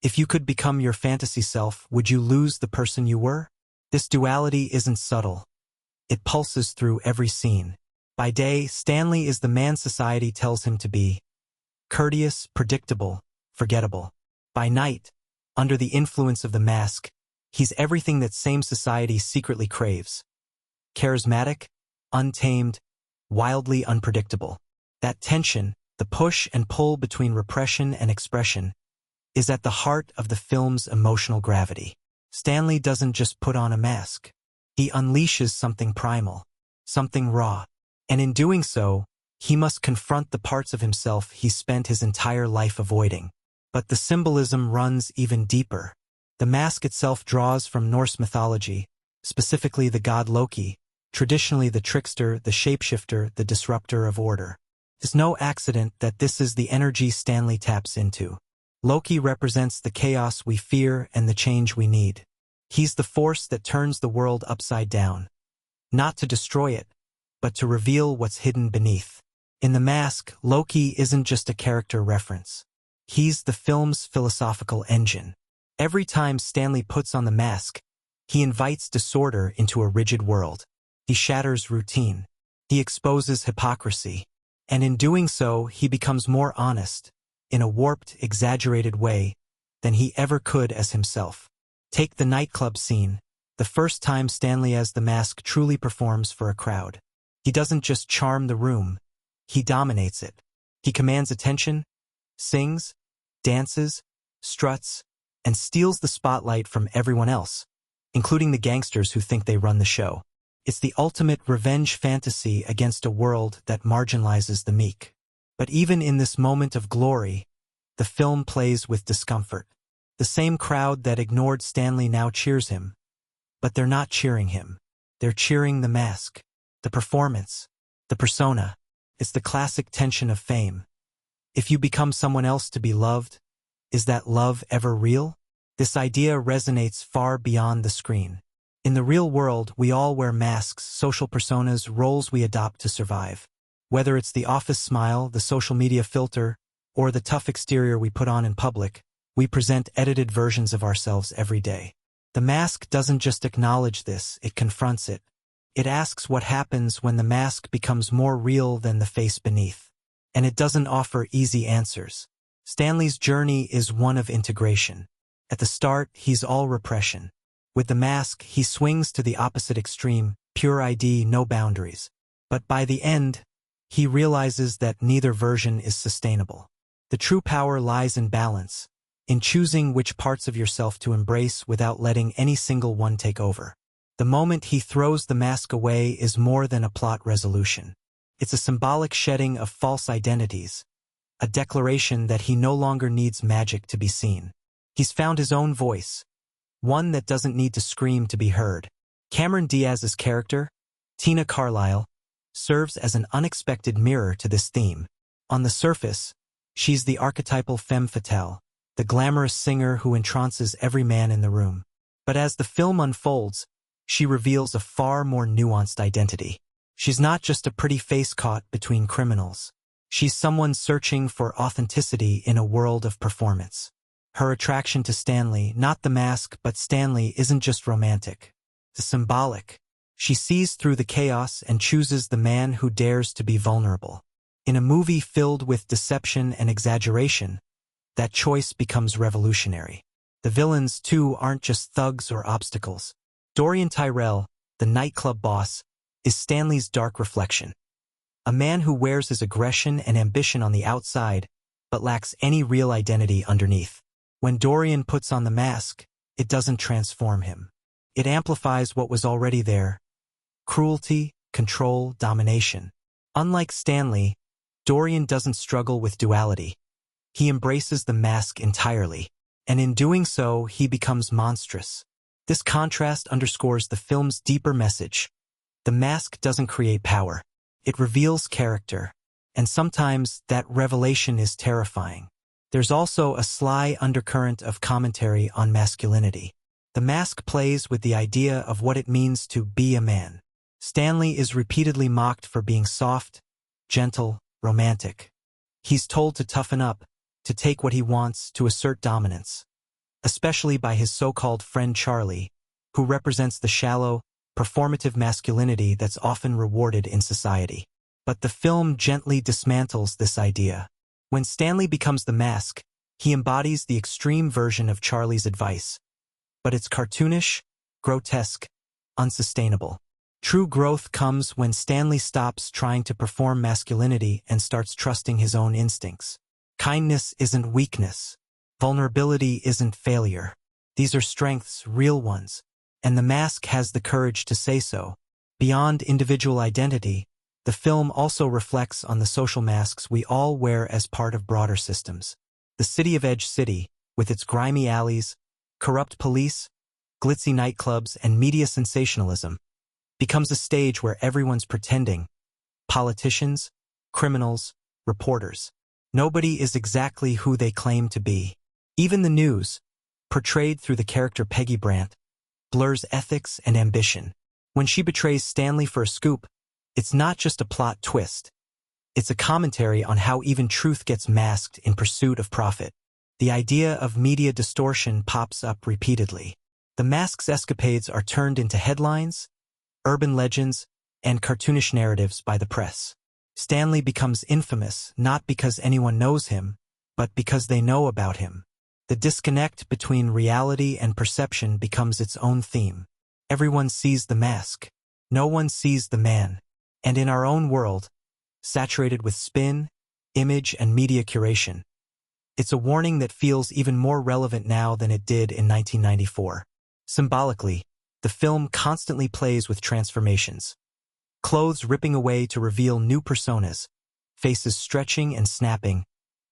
A: If you could become your fantasy self, would you lose the person you were? This duality isn't subtle. It pulses through every scene. By day, Stanley is the man society tells him to be. Courteous, predictable, forgettable. By night, under the influence of the mask, he's everything that same society secretly craves. Charismatic, untamed, wildly unpredictable. That tension, the push and pull between repression and expression, is at the heart of the film's emotional gravity. Stanley doesn't just put on a mask. He unleashes something primal, something raw. And in doing so, he must confront the parts of himself he spent his entire life avoiding. But the symbolism runs even deeper. The mask itself draws from Norse mythology, specifically the god Loki, traditionally the trickster, the shapeshifter, the disruptor of order. It's no accident that this is the energy Stanley taps into. Loki represents the chaos we fear and the change we need. He's the force that turns the world upside down. Not to destroy it, but to reveal what's hidden beneath. In The Mask, Loki isn't just a character reference. He's the film's philosophical engine. Every time Stanley puts on the mask, he invites disorder into a rigid world. He shatters routine. He exposes hypocrisy. And in doing so, he becomes more honest, in a warped, exaggerated way, than he ever could as himself. Take the nightclub scene, the first time Stanley as the Mask truly performs for a crowd. He doesn't just charm the room, he dominates it. He commands attention, sings, dances, struts, and steals the spotlight from everyone else, including the gangsters who think they run the show. It's the ultimate revenge fantasy against a world that marginalizes the meek. But even in this moment of glory, the film plays with discomfort. The same crowd that ignored Stanley now cheers him. But they're not cheering him. They're cheering the mask, the performance, the persona. It's the classic tension of fame. If you become someone else to be loved, is that love ever real? This idea resonates far beyond the screen. In the real world, we all wear masks, social personas, roles we adopt to survive. Whether it's the office smile, the social media filter, or the tough exterior we put on in public, we present edited versions of ourselves every day. The mask doesn't just acknowledge this, it confronts it. It asks what happens when the mask becomes more real than the face beneath. And it doesn't offer easy answers. Stanley's journey is one of integration. At the start, he's all repression. With the mask, he swings to the opposite extreme, pure ID, no boundaries. But by the end, he realizes that neither version is sustainable. The true power lies in balance, in choosing which parts of yourself to embrace without letting any single one take over. The moment he throws the mask away is more than a plot resolution. It's a symbolic shedding of false identities, a declaration that he no longer needs magic to be seen. He's found his own voice, one that doesn't need to scream to be heard. Cameron Diaz's character, Tina Carlyle, serves as an unexpected mirror to this theme. On the surface, she's the archetypal femme fatale, the glamorous singer who entrances every man in the room. But as the film unfolds, she reveals a far more nuanced identity. She's not just a pretty face caught between criminals. She's someone searching for authenticity in a world of performance. Her attraction to Stanley, not the mask, but Stanley, isn't just romantic. It's symbolic. She sees through the chaos and chooses the man who dares to be vulnerable. In a movie filled with deception and exaggeration, that choice becomes revolutionary. The villains, too, aren't just thugs or obstacles. Dorian Tyrell, the nightclub boss, is Stanley's dark reflection. A man who wears his aggression and ambition on the outside, but lacks any real identity underneath. When Dorian puts on the mask, it doesn't transform him. It amplifies what was already there: cruelty, control, domination. Unlike Stanley, Dorian doesn't struggle with duality. He embraces the mask entirely, and in doing so, he becomes monstrous. This contrast underscores the film's deeper message. The mask doesn't create power. It reveals character, and sometimes that revelation is terrifying. There's also a sly undercurrent of commentary on masculinity. The mask plays with the idea of what it means to be a man. Stanley is repeatedly mocked for being soft, gentle, romantic. He's told to toughen up, to take what he wants, to assert dominance. Especially by his so-called friend Charlie, who represents the shallow, performative masculinity that's often rewarded in society. But the film gently dismantles this idea. When Stanley becomes the mask, he embodies the extreme version of Charlie's advice. But it's cartoonish, grotesque, unsustainable. True growth comes when Stanley stops trying to perform masculinity and starts trusting his own instincts. Kindness isn't weakness. Vulnerability isn't failure. These are strengths, real ones, and the mask has the courage to say so. Beyond individual identity, the film also reflects on the social masks we all wear as part of broader systems. The city of Edge City, with its grimy alleys, corrupt police, glitzy nightclubs, and media sensationalism, becomes a stage where everyone's pretending. Politicians, criminals, reporters. Nobody is exactly who they claim to be. Even the news, portrayed through the character Peggy Brandt, blurs ethics and ambition. When she betrays Stanley for a scoop, it's not just a plot twist. It's a commentary on how even truth gets masked in pursuit of profit. The idea of media distortion pops up repeatedly. The mask's escapades are turned into headlines, urban legends, and cartoonish narratives by the press. Stanley becomes infamous not because anyone knows him, but because they know about him. The disconnect between reality and perception becomes its own theme. Everyone sees the mask. No one sees the man. And in our own world, saturated with spin, image, and media curation, it's a warning that feels even more relevant now than it did in 1994. Symbolically, the film constantly plays with transformations. Clothes ripping away to reveal new personas, faces stretching and snapping,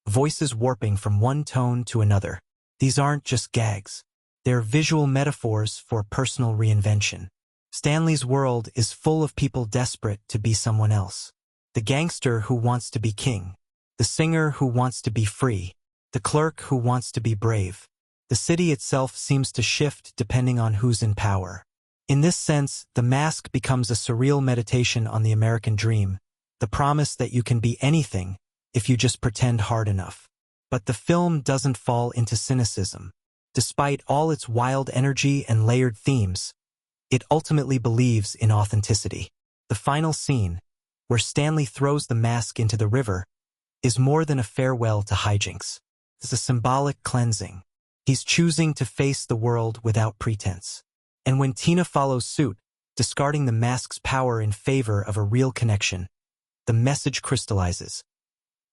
A: voices warping from one tone to another. These aren't just gags. They're visual metaphors for personal reinvention. Stanley's world is full of people desperate to be someone else. The gangster who wants to be king. The singer who wants to be free. The clerk who wants to be brave. The city itself seems to shift depending on who's in power. In this sense, The Mask becomes a surreal meditation on the American dream, the promise that you can be anything if you just pretend hard enough. But the film doesn't fall into cynicism. Despite all its wild energy and layered themes, it ultimately believes in authenticity. The final scene, where Stanley throws the mask into the river, is more than a farewell to hijinks. It's a symbolic cleansing. He's choosing to face the world without pretense. And when Tina follows suit, discarding the mask's power in favor of a real connection, the message crystallizes.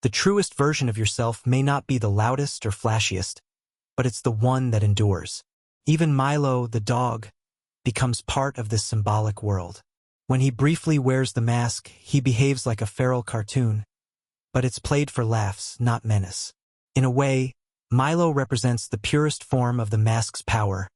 A: The truest version of yourself may not be the loudest or flashiest, but it's the one that endures. Even Milo, the dog, becomes part of this symbolic world. When he briefly wears the mask, he behaves like a feral cartoon, but it's played for laughs, not menace. In a way, Milo represents the purest form of the mask's power,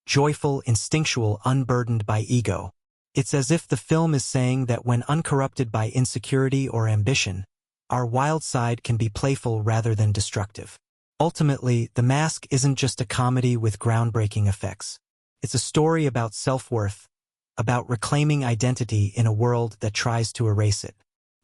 A: joyful, instinctual, unburdened by ego. It's as if the film is saying that when uncorrupted by insecurity or ambition, our wild side can be playful rather than destructive. Ultimately, The Mask isn't just a comedy with groundbreaking effects. It's a story about self-worth, about reclaiming identity in a world that tries to erase it.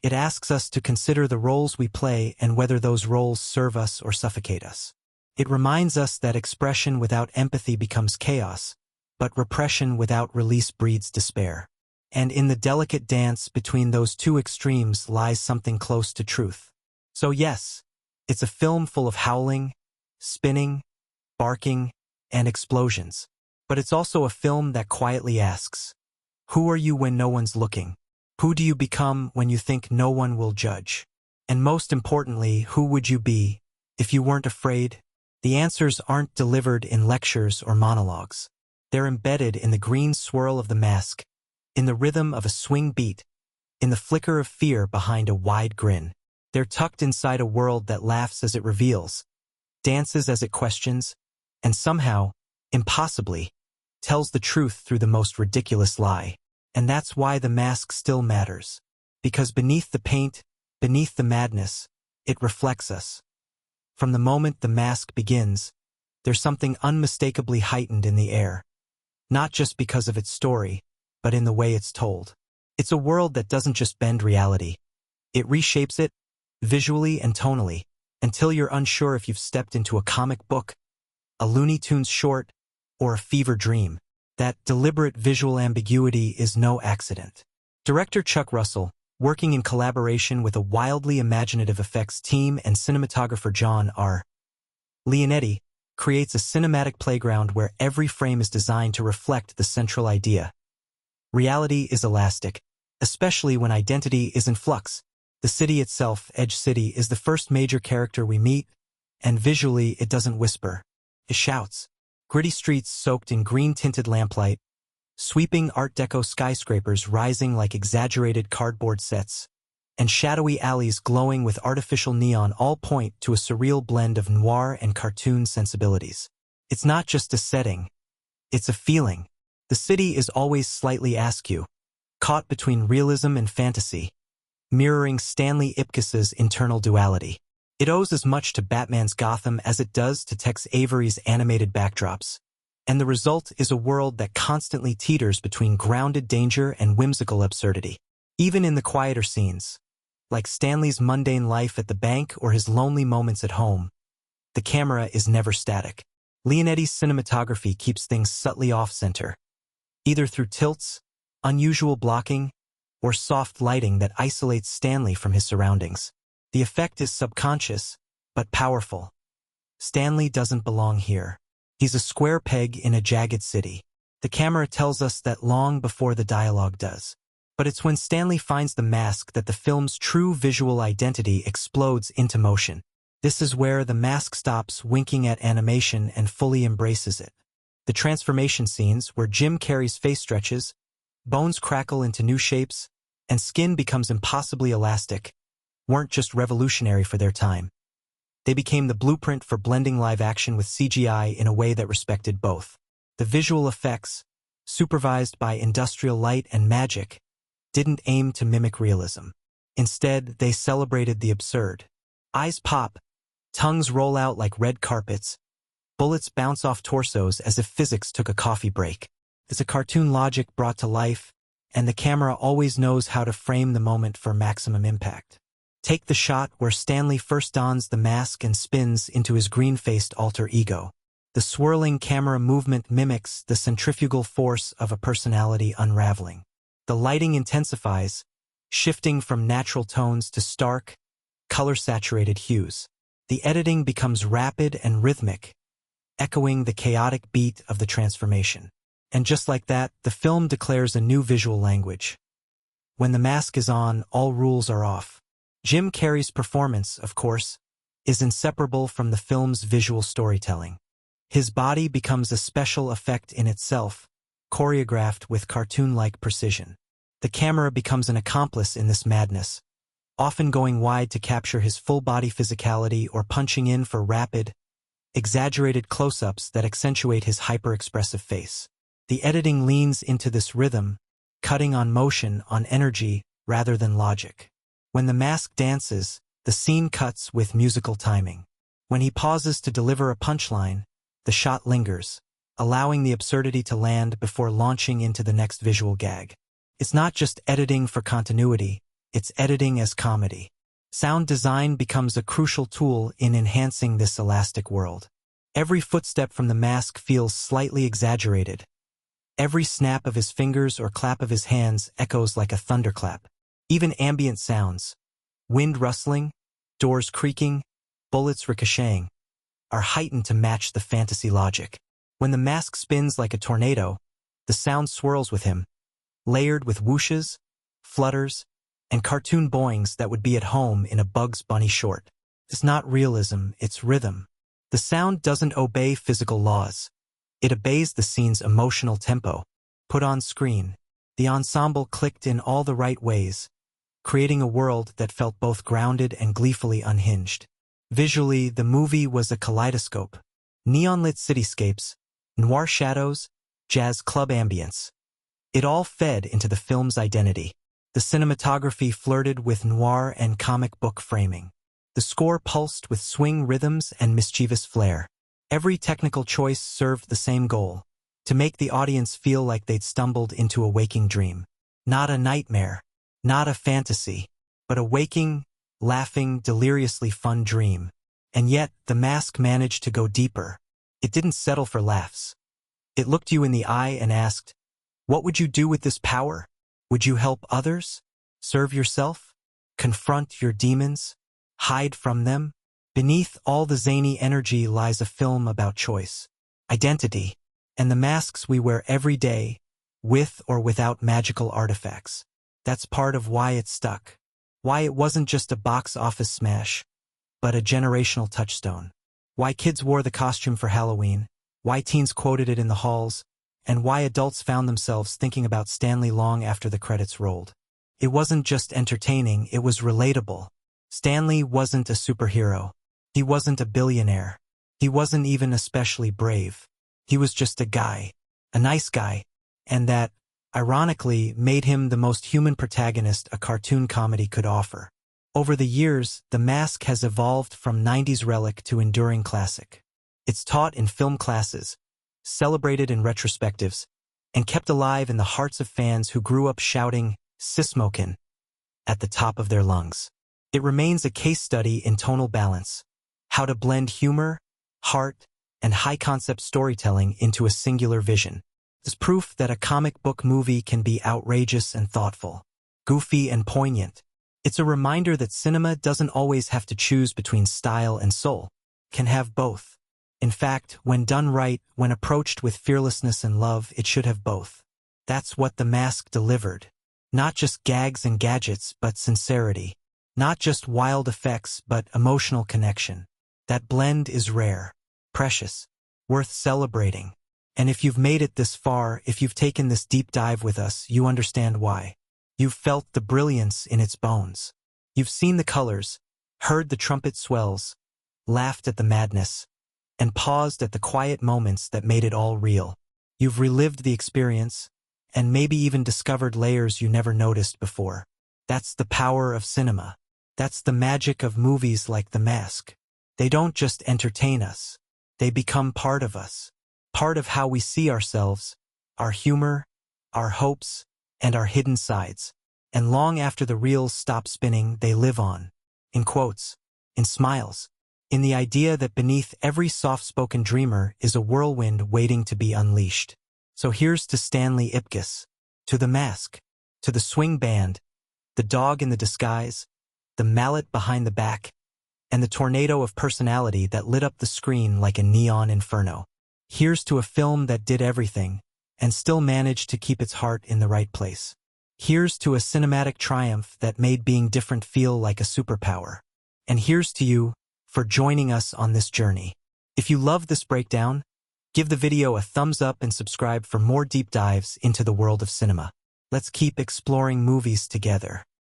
A: It asks us to consider the roles we play and whether those roles serve us or suffocate us. It reminds us that expression without empathy becomes chaos, but repression without release breeds despair. And in the delicate dance between those two extremes lies something close to truth. So yes, it's a film full of howling, spinning, barking, and explosions. But it's also a film that quietly asks, who are you when no one's looking? Who do you become when you think no one will judge? And most importantly, who would you be if you weren't afraid? The answers aren't delivered in lectures or monologues. They're embedded in the green swirl of the mask, in the rhythm of a swing beat, in the flicker of fear behind a wide grin. They're tucked inside a world that laughs as it reveals, dances as it questions, and somehow, impossibly, tells the truth through the most ridiculous lie. And that's why The Mask still matters. Because beneath the paint, beneath the madness, it reflects us. From the moment The Mask begins, there's something unmistakably heightened in the air. Not just because of its story, but in the way it's told. It's a world that doesn't just bend reality. It reshapes it, visually and tonally, until you're unsure if you've stepped into a comic book, a Looney Tunes short, or a fever dream. That deliberate visual ambiguity is no accident. Director Chuck Russell, working in collaboration with a wildly imaginative effects team and cinematographer John R. Leonetti, creates a cinematic playground where every frame is designed to reflect the central idea. Reality is elastic, especially when identity is in flux. The city itself, Edge City, is the first major character we meet, and visually it doesn't whisper. It shouts. Gritty streets soaked in green-tinted lamplight, sweeping Art Deco skyscrapers rising like exaggerated cardboard sets, and shadowy alleys glowing with artificial neon all point to a surreal blend of noir and cartoon sensibilities. It's not just a setting, it's a feeling. The city is always slightly askew, caught between realism and fantasy, mirroring Stanley Ipkiss's internal duality. It owes as much to Batman's Gotham as it does to Tex Avery's animated backdrops, and the result is a world that constantly teeters between grounded danger and whimsical absurdity. Even in the quieter scenes, like Stanley's mundane life at the bank or his lonely moments at home, the camera is never static. Leonetti's cinematography keeps things subtly off-center, either through tilts, unusual blocking, or soft lighting that isolates Stanley from his surroundings. The effect is subconscious, but powerful. Stanley doesn't belong here. He's a square peg in a jagged city. The camera tells us that long before the dialogue does. But it's when Stanley finds the mask that the film's true visual identity explodes into motion. This is where the mask stops winking at animation and fully embraces it. The transformation scenes where Jim Carrey's face stretches, bones crackle into new shapes, and skin becomes impossibly elastic, weren't just revolutionary for their time. They became the blueprint for blending live action with CGI in a way that respected both. The visual effects, supervised by industrial light and magic, didn't aim to mimic realism. Instead, they celebrated the absurd. Eyes pop, tongues roll out like red carpets, bullets bounce off torsos as if physics took a coffee break. It's a cartoon logic brought to life, and the camera always knows how to frame the moment for maximum impact. Take the shot where Stanley first dons the mask and spins into his green-faced alter ego. The swirling camera movement mimics the centrifugal force of a personality unraveling. The lighting intensifies, shifting from natural tones to stark, color-saturated hues. The editing becomes rapid and rhythmic, echoing the chaotic beat of the transformation. And just like that, the film declares a new visual language. When the mask is on, all rules are off. Jim Carrey's performance, of course, is inseparable from the film's visual storytelling. His body becomes a special effect in itself, choreographed with cartoon-like precision. The camera becomes an accomplice in this madness, often going wide to capture his full-body physicality or punching in for rapid, exaggerated close-ups that accentuate his hyper-expressive face. The editing leans into this rhythm, cutting on motion, on energy, rather than logic. When the mask dances, the scene cuts with musical timing. When he pauses to deliver a punchline, the shot lingers, allowing the absurdity to land before launching into the next visual gag. It's not just editing for continuity, it's editing as comedy. Sound design becomes a crucial tool in enhancing this elastic world. Every footstep from the mask feels slightly exaggerated. Every snap of his fingers or clap of his hands echoes like a thunderclap. Even ambient sounds, wind rustling, doors creaking, bullets ricocheting, are heightened to match the fantasy logic. When the mask spins like a tornado, the sound swirls with him, layered with whooshes, flutters, and cartoon boings that would be at home in a Bugs Bunny short. It's not realism, it's rhythm. The sound doesn't obey physical laws. It obeys the scene's emotional tempo. Put on screen, the ensemble clicked in all the right ways, creating a world that felt both grounded and gleefully unhinged. Visually, the movie was a kaleidoscope. Neon-lit cityscapes, noir shadows, jazz club ambience. It all fed into the film's identity. The cinematography flirted with noir and comic book framing. The score pulsed with swing rhythms and mischievous flair. Every technical choice served the same goal, to make the audience feel like they'd stumbled into a waking dream. Not a nightmare, not a fantasy, but a waking, laughing, deliriously fun dream. And yet, the mask managed to go deeper. It didn't settle for laughs. It looked you in the eye and asked, what would you do with this power? Would you help others? Serve yourself? Confront your demons? Hide from them? Beneath all the zany energy lies a film about choice, identity, and the masks we wear every day, with or without magical artifacts. That's part of why it stuck. Why it wasn't just a box office smash, but a generational touchstone. Why kids wore the costume for Halloween, why teens quoted it in the halls, and why adults found themselves thinking about Stanley long after the credits rolled. It wasn't just entertaining, it was relatable. Stanley wasn't a superhero. He wasn't a billionaire. He wasn't even especially brave. He was just a guy, a nice guy, and that, ironically, made him the most human protagonist a cartoon comedy could offer. Over the years, The Mask has evolved from 90s relic to enduring classic. It's taught in film classes, celebrated in retrospectives, and kept alive in the hearts of fans who grew up shouting "Sismokin" at the top of their lungs. It remains a case study in tonal balance, how to blend humor, heart, and high-concept storytelling into a singular vision. It's proof that a comic book movie can be outrageous and thoughtful, goofy and poignant. It's a reminder that cinema doesn't always have to choose between style and soul, can have both. In fact, when done right, when approached with fearlessness and love, it should have both. That's what The Mask delivered. Not just gags and gadgets, but sincerity. Not just wild effects, but emotional connection. That blend is rare, precious, worth celebrating. And if you've made it this far, if you've taken this deep dive with us, you understand why. You've felt the brilliance in its bones. You've seen the colors, heard the trumpet swells, laughed at the madness, and paused at the quiet moments that made it all real. You've relived the experience, and maybe even discovered layers you never noticed before. That's the power of cinema. That's the magic of movies like The Mask. They don't just entertain us. They become part of us. Part of how we see ourselves, our humor, our hopes, and our hidden sides. And long after the reels stop spinning, they live on. In quotes, in smiles, in the idea that beneath every soft-spoken dreamer is a whirlwind waiting to be unleashed. So here's to Stanley Ipkiss, to The Mask, to the swing band, the dog in the disguise, the mallet behind the back, and the tornado of personality that lit up the screen like a neon inferno. Here's to a film that did everything, and still managed to keep its heart in the right place. Here's to a cinematic triumph that made being different feel like a superpower. And here's to you for joining us on this journey. If you love this breakdown, give the video a thumbs up and subscribe for more deep dives into the world of cinema. Let's keep exploring movies together.